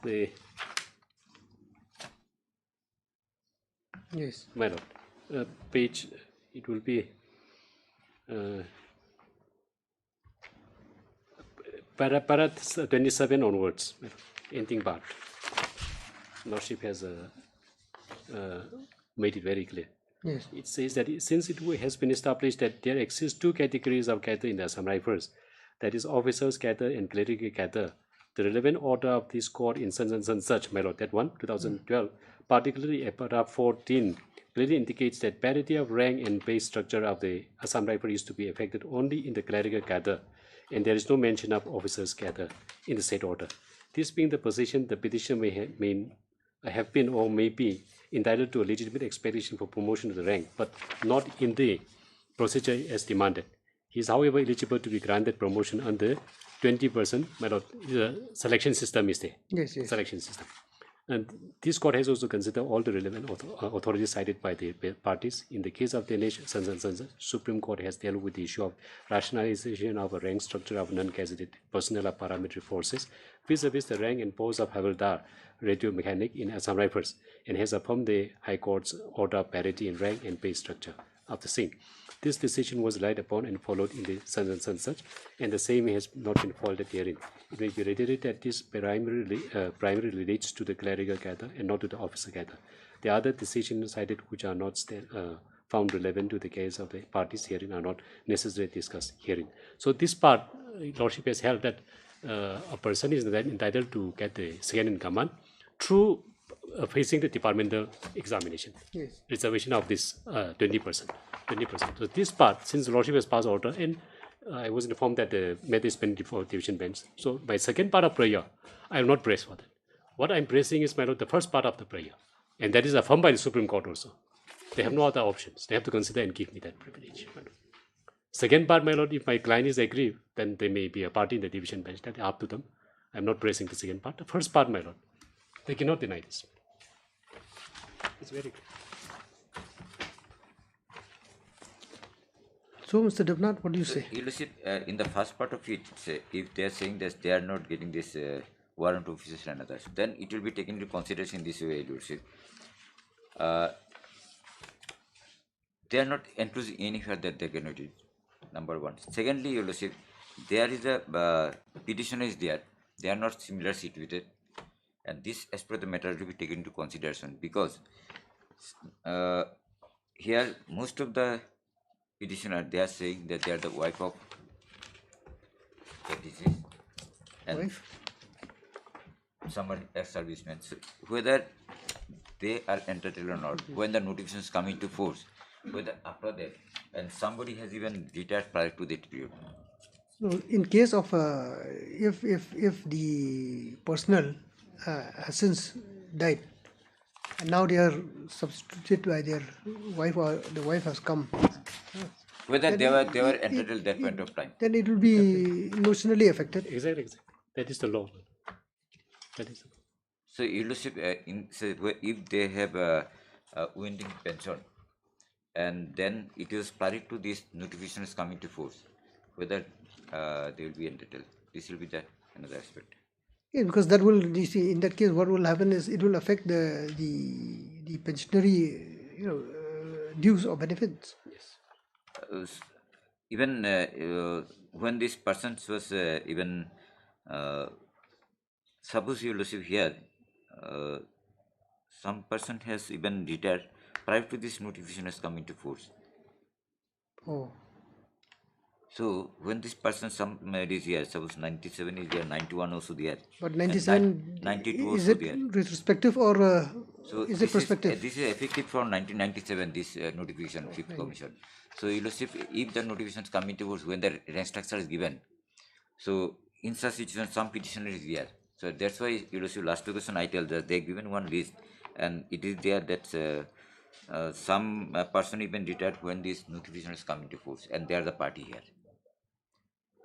[SPEAKER 1] the
[SPEAKER 2] Yes.
[SPEAKER 1] my lord, page. It will be para 27 onwards. Anything but. Lordship has made it very clear.
[SPEAKER 2] Yes.
[SPEAKER 1] It says that since it has been established that there exist two categories of cadre in the Assam Rifles, that is officers cadre and clerical cadre, the relevant order of this court in such, my lord, that one, 2012, particularly paragraph 14, clearly indicates that parity of rank and pay structure of the Assam Rifle is to be effected only in the clerical cadre, and there is no mention of officers cadre in the said order. This being the position, the petition may have been or may be entitled to a legitimate expectation for promotion to the rank, but not in the procedure as demanded. He is, however, eligible to be granted promotion under 20%. My lord, the selection system is there.
[SPEAKER 2] Yes, yes.
[SPEAKER 1] Selection system. And this court has also considered all the relevant authorities cited by the parties. In the case of the nation, Supreme Court has dealt with the issue of rationalization of a rank structure of non-gazetted personnel of paramilitary forces vis-a-vis the rank and post of Havildar radio mechanic in Assam Rifles, and has affirmed the High Court's order of parity in rank and pay structure of the same. This decision was relied upon and followed in the such, and the same has not been faulted herein. It may be reiterated that this primarily relates to the clerical cadre and not to the officer cadre. The other decisions cited which are not found relevant to the case of the parties herein are not necessarily discussed herein. So this part, Lordship has held that a person is then entitled to get the second in command through facing the departmental examination.
[SPEAKER 2] Yes.
[SPEAKER 1] Reservation of this 20%. So this part, since the Lordship has passed order, and I was informed that the matter is pending before division bench. So my second part of prayer, I will not press for that. What I'm pressing is, my lord, the first part of the prayer, and that is affirmed by the Supreme Court also. They have no other options. They have to consider and give me that privilege. Second part, my lord, if my client is aggrieved, then they may be a party in the division bench. That is up to them. I'm not pressing the second part. The first part, my lord, they cannot deny this. It's very clear.
[SPEAKER 2] So, Mr. Devnath, what do you say?
[SPEAKER 14] You see, in the first part of it, if they are saying that they are not getting this warrant officers and others, then it will be taken into consideration this way, you see. They are not enthused anywhere that they cannot do. Number one. Secondly, you see, there is a petitioner is there. They are not similar situated, and this, as per the matter, will be taken into consideration because here most of the petitioner, they are saying that they are the wife of the deceased and someone ex-serviceman. So whether they are entitled or not, when the notifications come into force, whether after that, and somebody has even retired prior to that period.
[SPEAKER 2] So, in case of if the personnel has since died, and now they are substituted by their wife, or the wife has come.
[SPEAKER 14] Whether they were entitled at that point of time.
[SPEAKER 2] Then it will be emotionally affected.
[SPEAKER 1] Exactly. That is the law. That is.
[SPEAKER 14] So, elusive, if they have a winding pension, and then it is prior to this notification is coming to force, whether they will be entitled. This will be the another aspect.
[SPEAKER 2] Yeah, because that will, you see, in that case, what will happen is it will affect the pensionary, dues or benefits.
[SPEAKER 14] Yes. Even when this person was even suppose you receive here, some person has even retired prior to this notification has come into force.
[SPEAKER 2] Oh.
[SPEAKER 14] So when this person is here, suppose 97 is there, 91 also there.
[SPEAKER 2] But 97,
[SPEAKER 14] 92
[SPEAKER 2] is
[SPEAKER 14] also
[SPEAKER 2] it
[SPEAKER 14] there.
[SPEAKER 2] retrospective or
[SPEAKER 14] so
[SPEAKER 2] is it prospective?
[SPEAKER 14] This is effective from 1997, this notification, 5th commission. So you know, if the notifications come into force when the rank structure is given, so in such situation some petitioner is there. So that's why you know, last question I tell that they given one list, and it is there that some person even retired when this notification is come into force, and they are the party here.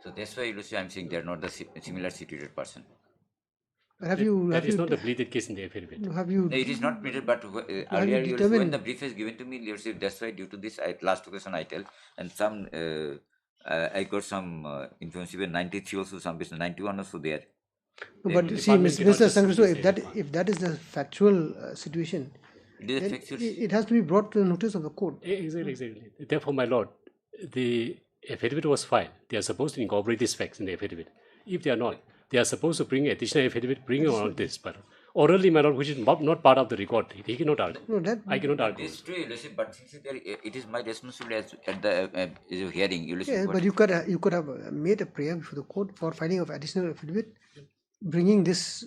[SPEAKER 14] So that's why you see, I'm saying they are not the similar situated person.
[SPEAKER 2] Have you?
[SPEAKER 1] That
[SPEAKER 2] Have
[SPEAKER 1] is
[SPEAKER 2] you?
[SPEAKER 1] not the pleaded case in the affidavit.
[SPEAKER 2] Have you?
[SPEAKER 14] No, it is not pleaded, but earlier when the brief is given to me, Your Lordship, that's why due to this last occasion I tell, and some I got some information in 93 also, some 91 also there.
[SPEAKER 2] No, but see, Mr. Sangreso, if that is the factual situation, it has to be brought to the notice of the court.
[SPEAKER 1] Exactly. Therefore, my lord, the affidavit was filed. They are supposed to incorporate these facts in the affidavit. If they are not, they are supposed to bring additional affidavit, bring on this. But orally, my lord, which is not part of the record, he cannot argue.
[SPEAKER 2] No,
[SPEAKER 1] I cannot argue.
[SPEAKER 14] It's true, Your Lordship, but since it is my responsibility at the hearing, Your Lordship.
[SPEAKER 2] Yeah, but you could have made a prayer before the court for filing of additional affidavit, bringing this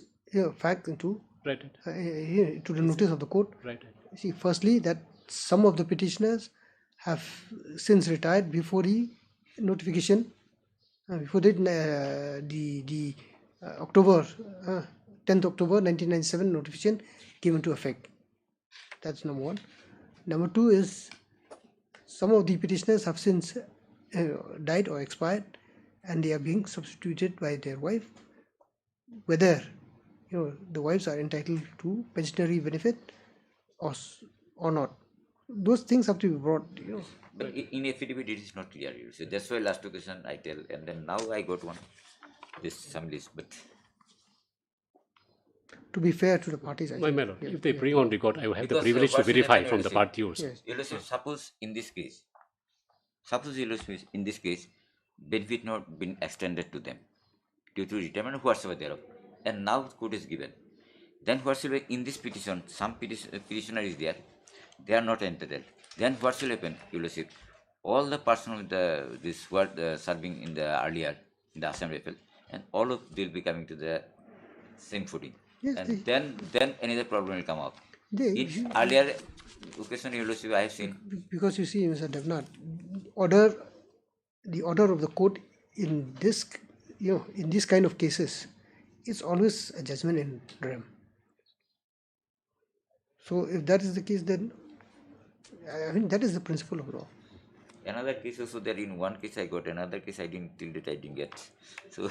[SPEAKER 2] fact into to the notice of the court.
[SPEAKER 1] Right.
[SPEAKER 2] See, firstly, that some of the petitioners have since retired before the notification, before the October 10th October 1997 notification came into effect. That's number one. Number two is some of the petitioners have since died or expired, and they are being substituted by their wife. Whether the wives are entitled to pensionary benefit or not, those things have to be brought.
[SPEAKER 14] But in affidavit it is not clear. So that's why last occasion I tell, and then now I got some list. But
[SPEAKER 2] to be fair to the parties,
[SPEAKER 1] my lord, if they bring on record, I will have the privilege to verify from the parties.
[SPEAKER 14] Your Lordship, suppose in this case, benefit not been extended to them due to retirement whatsoever thereof, and now court is given. Then what shall be in this petition? Some petitioner is there, they are not entitled. Then what shall happen, Your Lordship? All the person of this who are serving in the earlier in the Assam Rifle, and all of they will be coming to the same footing.
[SPEAKER 2] Yes,
[SPEAKER 14] and then another problem will come up. In earlier occasion, Your Lordship, I have seen.
[SPEAKER 2] Because you see, Mr. Devnath, the order of the court in this, in these kind of cases, it's always a judgment in rem. So if that is the case, then I mean that is the principle of law.
[SPEAKER 14] Another case also there. In one case I got, another case I didn't get. So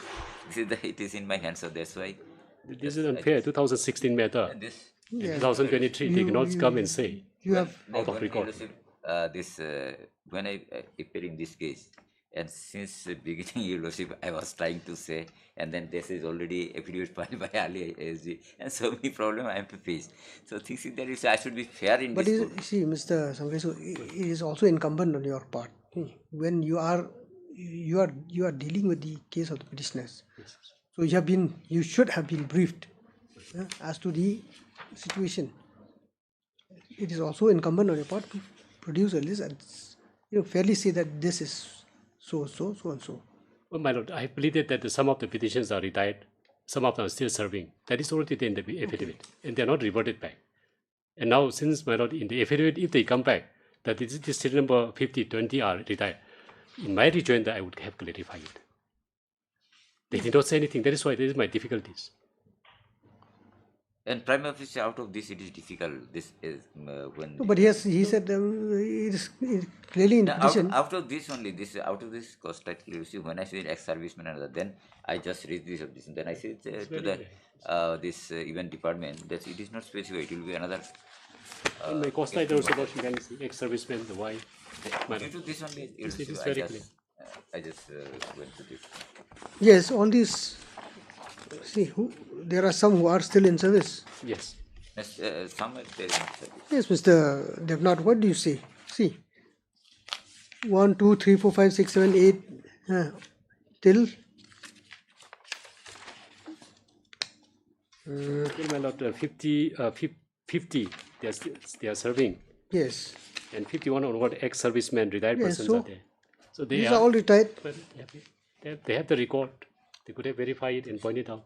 [SPEAKER 14] it is in my hands, so that's why.
[SPEAKER 1] This is unfair. 2016 matter. In 2023, they cannot come and say
[SPEAKER 2] you have
[SPEAKER 1] out of record.
[SPEAKER 14] When I appear in this case, and since the beginning, Your Lordship, I was trying to say, and then this is already affidavit filed by earlier ASG, and so many problems I have to face. So thinking that I should be fair in
[SPEAKER 2] but
[SPEAKER 14] this.
[SPEAKER 2] But see, Mr. Sangreso, it is also incumbent on your part when you are dealing with the case of the petitioners. So you should have been briefed as to the situation. It is also incumbent on your part to produce a list and fairly say that this is so and so.
[SPEAKER 1] Well, my lord, I pleaded that some of the petitions are retired, some of them are still serving. That is already there in the affidavit, and they are not reverted back. And now, since, my lord, in the affidavit, if they come back, that this serial number 50, 20 are retired, in my rejoinder, I would have clarified it. They did not say anything. That is why there is my difficulties.
[SPEAKER 14] And prime officer, out of this, it is difficult. This is when.
[SPEAKER 2] No, but yes, he said it is clearly in the petition.
[SPEAKER 14] Out of this only, out of this cost title, you see, when I say ex-serviceman and other, then I just raise this objection. Then I say to the this event department that it is not specified. It will be another.
[SPEAKER 1] In my cost title also, you can see ex-serviceman, the wife.
[SPEAKER 14] Due to this only,
[SPEAKER 1] it is very clear.
[SPEAKER 14] I just went to this.
[SPEAKER 2] Yes, all these. See, there are some who are still in service.
[SPEAKER 1] Yes.
[SPEAKER 14] Some are there in service.
[SPEAKER 2] Yes, Mr. Devnath, what do you say? See, 1, 2, 3, 4, 5, 6, 7, 8, till.
[SPEAKER 1] My lord, 50, they are serving.
[SPEAKER 2] Yes.
[SPEAKER 1] And 51 onward ex-servicemen, retired persons are there. So
[SPEAKER 2] these are all retired.
[SPEAKER 1] They have the record. They could have verified it and pointed out.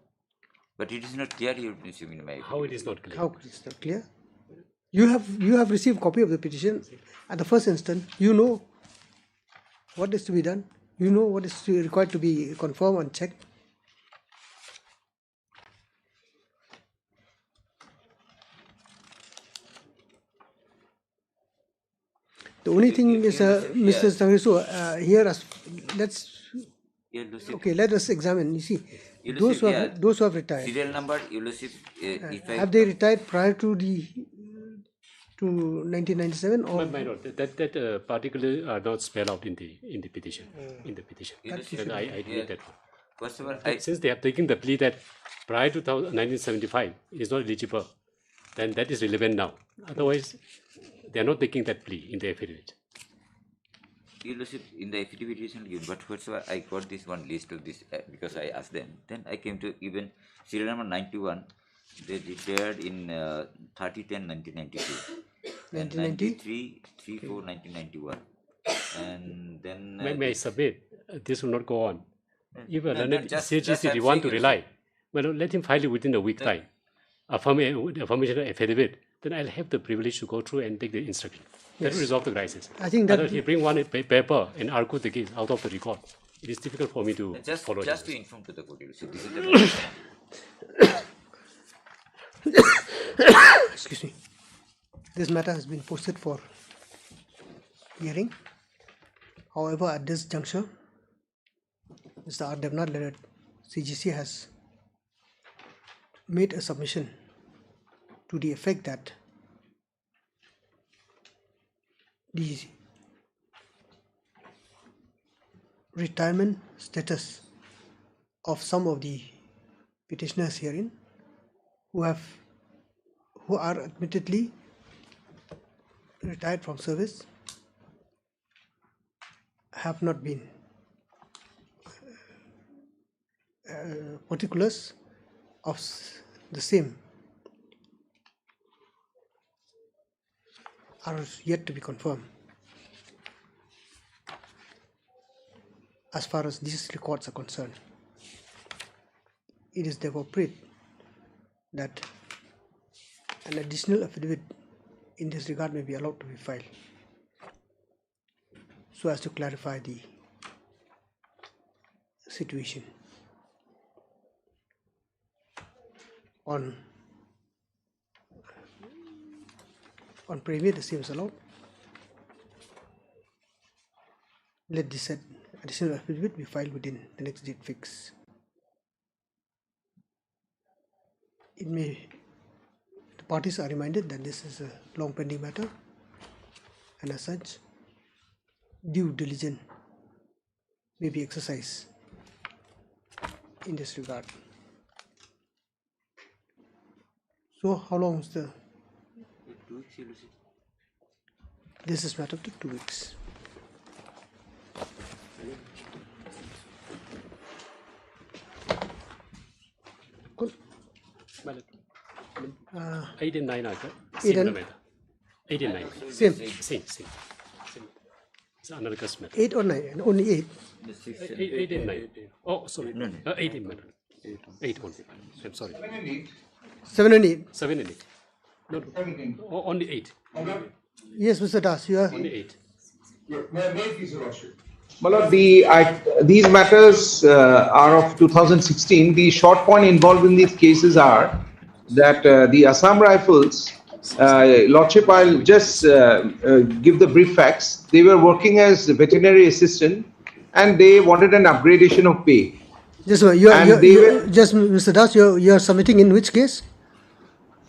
[SPEAKER 14] But it is not clear here, in my
[SPEAKER 1] how it is not clear.
[SPEAKER 2] How it is not clear? You have received copy of the petition at the first instance. You know what is to be done. You know what is required to be confirmed and checked. The only thing is, Mr. Sangreso, here, let us examine. You see,
[SPEAKER 14] You
[SPEAKER 2] Those
[SPEAKER 14] receive,
[SPEAKER 2] those who have retired.
[SPEAKER 14] serial number, you receive, if I...
[SPEAKER 2] Have they retired prior to 1997 or?
[SPEAKER 1] My lord, that particularly are not spelled out in the petition. In the petition, and I read that one.
[SPEAKER 14] Customer,
[SPEAKER 1] Since they have taken the plea that prior to 1975 is not eligible, then that is relevant now. Otherwise, they are not taking that plea in the affidavit.
[SPEAKER 14] You receive in the affidavit is not given, but whatsoever I got this one list of this because I asked them. Then I came to even serial number 91. They retired in 30/10/1992. 1993 3/4/1991, and then
[SPEAKER 1] May I submit? This will not go on. If a
[SPEAKER 14] just
[SPEAKER 1] CGC
[SPEAKER 14] I'm
[SPEAKER 1] want to
[SPEAKER 14] saying
[SPEAKER 1] rely, well, let him file it within a week time. Affirmation affidavit. Then I'll have the privilege to go through and take the instruction. That will resolve the crisis.
[SPEAKER 2] I think that
[SPEAKER 1] he bring one paper and argue the case out of the record. It is difficult for me to follow.
[SPEAKER 14] Just to inform to the court, you see, this is the
[SPEAKER 2] Excuse me. This matter has been posted for hearing. However, at this juncture, Mr. R. Devnath Leonard, CGC has made a submission to the effect that the retirement status of some of the petitioners herein who are admittedly retired from service have not been particulars of the same are yet to be confirmed. As far as these records are concerned, it is therefore prayed that an additional affidavit in this regard may be allowed to be filed so as to clarify the situation. On premier, the same is allowed. Let this additional affidavit be filed within the next date fix. The parties are reminded that this is a long pending matter, and as such, due diligence may be exercised in this regard. So, how long is the?
[SPEAKER 14] 2 weeks, you receive.
[SPEAKER 2] This is matter to 2 weeks. Cool.
[SPEAKER 1] 8 and 9 are
[SPEAKER 2] 8 and
[SPEAKER 1] 8 and 9.
[SPEAKER 2] Same.
[SPEAKER 1] It's another customer.
[SPEAKER 2] 8 or 9, and only 8.
[SPEAKER 1] 8 and 9. Oh, sorry. 8 and 9. 8 only. I'm sorry.
[SPEAKER 2] 7 and 8.
[SPEAKER 1] 7 and 8. No, only 8.
[SPEAKER 2] Yes, Mr. Das, you are.
[SPEAKER 1] Only 8.
[SPEAKER 15] My Lord, these matters are of 2016. The short point involved in these cases are that the Assam Rifles, Lordship, I'll just give the brief facts. They were working as veterinary assistant and they wanted an upgradation of pay.
[SPEAKER 2] Just Mr. Das, you are submitting in which case?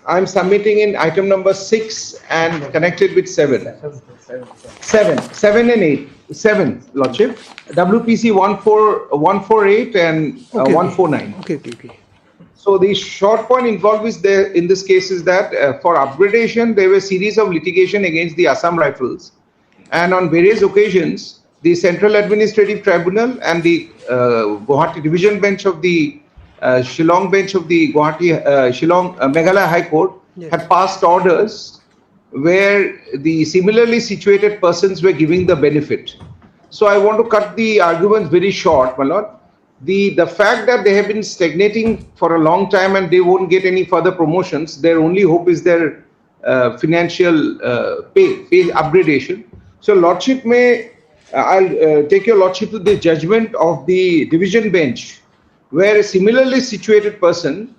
[SPEAKER 15] I'm submitting in item number 6 and connected with 7 and 8. 7, Lordship. WPC 148 and 149.
[SPEAKER 2] Okay.
[SPEAKER 15] So the short point involved is there in this case is that for upgradation, there were a series of litigation against the Assam Rifles. And on various occasions, the Central Administrative Tribunal and the Guwahati Division Bench of the Shillong Bench of the Meghalaya High Court had passed orders where the similarly situated persons were giving the benefit. So I want to cut the arguments very short, my lord. The fact that they have been stagnating for a long time and they won't get any further promotions, their only hope is their financial pay upgradation. So Lordship I'll take your Lordship to the judgment of the division bench where a similarly situated person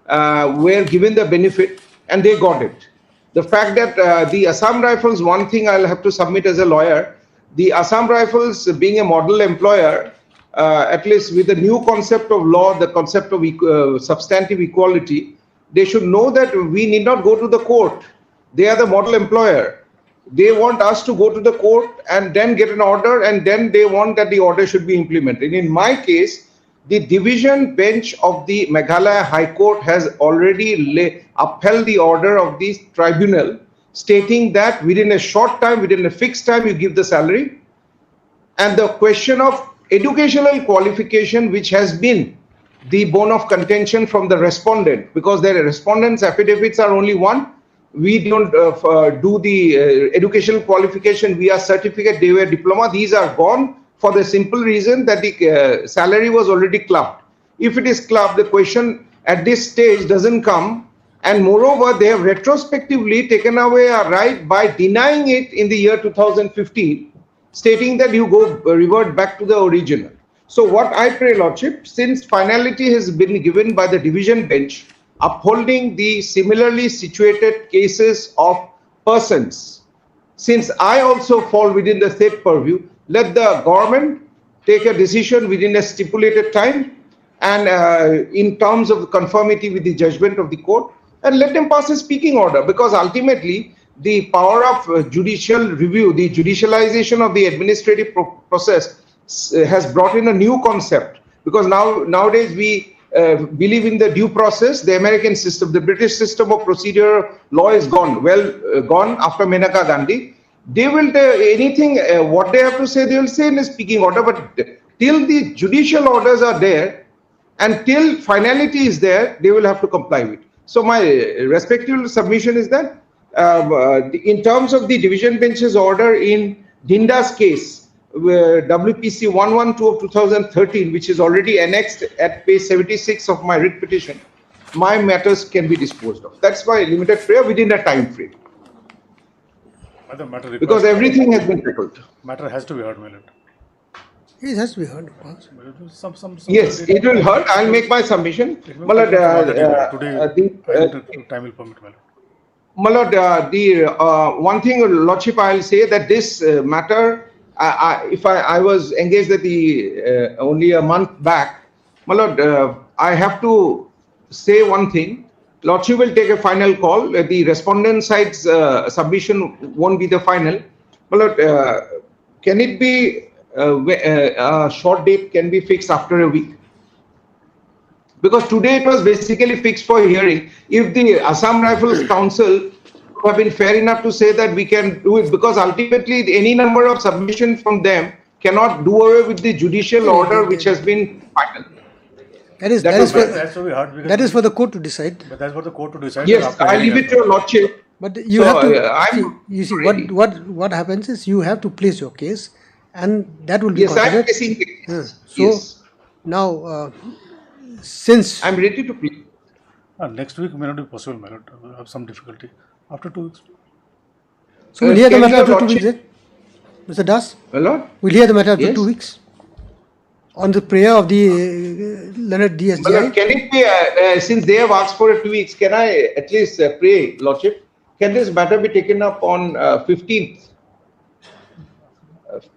[SPEAKER 15] were given the benefit and they got it. The fact that the Assam Rifles, one thing I'll have to submit as a lawyer, the Assam Rifles being a model employer, at least with the new concept of law, the concept of substantive equality, they should know that we need not go to the court. They are the model employer. They want us to go to the court and then get an order, and then they want that the order should be implemented. In my case, the division bench of the Meghalaya High Court has already upheld the order of the tribunal, stating that within a short time, within a fixed time, you give the salary. And the question of educational qualification, which has been the bone of contention from the respondent, because their respondents' affidavits are only one. We don't do the educational qualification via certificate, they were diploma. These are gone for the simple reason that the salary was already clubbed. If it is clubbed, the question at this stage doesn't come. And moreover, they have retrospectively taken away our right by denying it in the year 2015, stating that you go revert back to the original. So what I pray, Lordship, since finality has been given by the division bench, upholding the similarly situated cases of persons, since I also fall within the state purview, let the government take a decision within a stipulated time and in terms of conformity with the judgment of the court, and let them pass a speaking order, because ultimately the power of judicial review, the judicialization of the administrative process has brought in a new concept, because nowadays we believe in the due process. The American system, the British system of procedure law is gone, gone after Menaka Gandhi. They will anything what they have to say, they will say in a speaking order, but till the judicial orders are there and till finality is there, they will have to comply with. So my respectful submission is that in terms of the division bench's order in Dinda's case, WPC 112 of 2013, which is already annexed at page 76 of my writ petition, my matters can be disposed of. That's my limited prayer within a time frame. Because everything has been tackled.
[SPEAKER 9] Matter has to be heard, my lord.
[SPEAKER 2] It has to be heard, of course.
[SPEAKER 15] Yes, it will hurt. I'll make my submission. My lord,
[SPEAKER 9] time will permit, my lord.
[SPEAKER 15] My lord, the one thing, Lordship, I'll say that this matter, if I was engaged at the only a month back, my lord, I have to say one thing. Lordship will take a final call. The respondent side's submission won't be the final. My lord, can it be a short date can be fixed after a week? Because today it was basically fixed for hearing. If the Assam Rifles Council have been fair enough to say that we can do it, because ultimately any number of submissions from them cannot do away with the judicial order which has been final.
[SPEAKER 2] That is for the court to decide.
[SPEAKER 9] But that's for the court to decide.
[SPEAKER 15] Yes, I leave it to your Lordship.
[SPEAKER 2] But you have to. You see, what happens is you have to place your case, and that will be considered.
[SPEAKER 15] I'm placing the case.
[SPEAKER 2] So now, since
[SPEAKER 15] I'm ready to plead.
[SPEAKER 9] Next week may not be possible, my lord. I have some difficulty. After 2 weeks.
[SPEAKER 2] So we'll hear the matter after 2 weeks, then? Mr. Das?
[SPEAKER 15] Hello?
[SPEAKER 2] We'll hear the matter after 2 weeks? On the prayer of the Leonard DSGI?
[SPEAKER 15] Can it be, since they have asked for 2 weeks, can I at least pray, Lordship? Can this matter be taken up on 15th?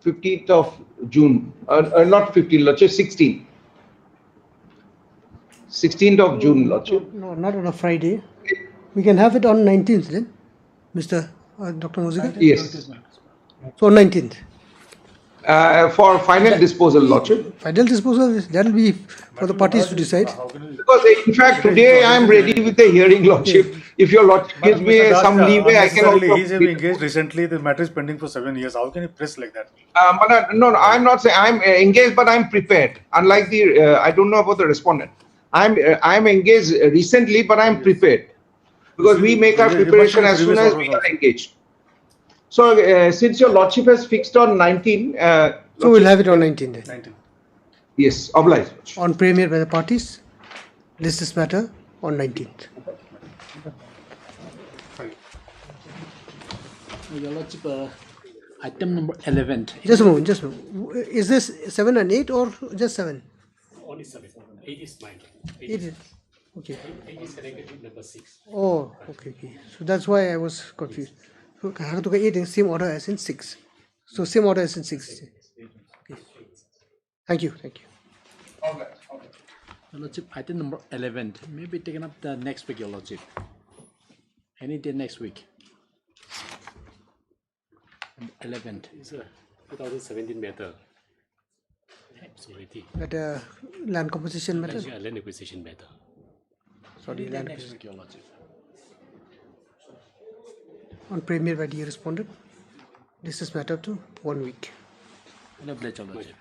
[SPEAKER 15] 15th of June. Not 15th, Lordship, 16th. 16th of June, Lordship.
[SPEAKER 2] No, not on a Friday. We can have it on 19th then, Mr. Dr. Muzika?
[SPEAKER 15] Yes.
[SPEAKER 2] So 19th.
[SPEAKER 15] For final disposal, Lordship.
[SPEAKER 2] Final disposal, that will be for the parties to decide.
[SPEAKER 15] Because in fact, today I am ready with the hearing, Lordship. If your Lordship gives me some leeway, I can also...
[SPEAKER 9] He's engaged recently, the matter is pending for 7 years. How can you press like that?
[SPEAKER 15] No, I'm not saying I'm engaged, but I'm prepared. Unlike the, I don't know about the respondent. I'm engaged recently, but I'm prepared. Because we make our preparation as soon as we are engaged. So, since your Lordship has fixed on 19...
[SPEAKER 2] so we'll have it on 19 then.
[SPEAKER 9] 19.
[SPEAKER 15] Yes, obliged.
[SPEAKER 2] On premier by the parties, list this matter on 19th.
[SPEAKER 4] Your Lordship, item number 11.
[SPEAKER 2] Just a moment, just a moment. Is this 7 and 8 or just 7?
[SPEAKER 1] Only 7. 8 is mine.
[SPEAKER 2] 8 is... Okay.
[SPEAKER 1] 8 is connected with number 6.
[SPEAKER 2] Oh, okay. So that's why I was confused. So Karnataka 8 in same order as in 6. So same order as in 6. Thank you, thank you.
[SPEAKER 13] Your Lordship, item number 11 may be taken up the next week, Your Lordship. Any day next week. 11th.
[SPEAKER 1] It's a 2017 matter. Absolutely.
[SPEAKER 2] That land composition matter?
[SPEAKER 1] Land acquisition matter.
[SPEAKER 2] Sorry,
[SPEAKER 13] Any day
[SPEAKER 2] land
[SPEAKER 13] next week, Your Lordship.
[SPEAKER 2] on premier by the respondent. This is matter to 1 week.
[SPEAKER 13] And a pledge, Your Lordship.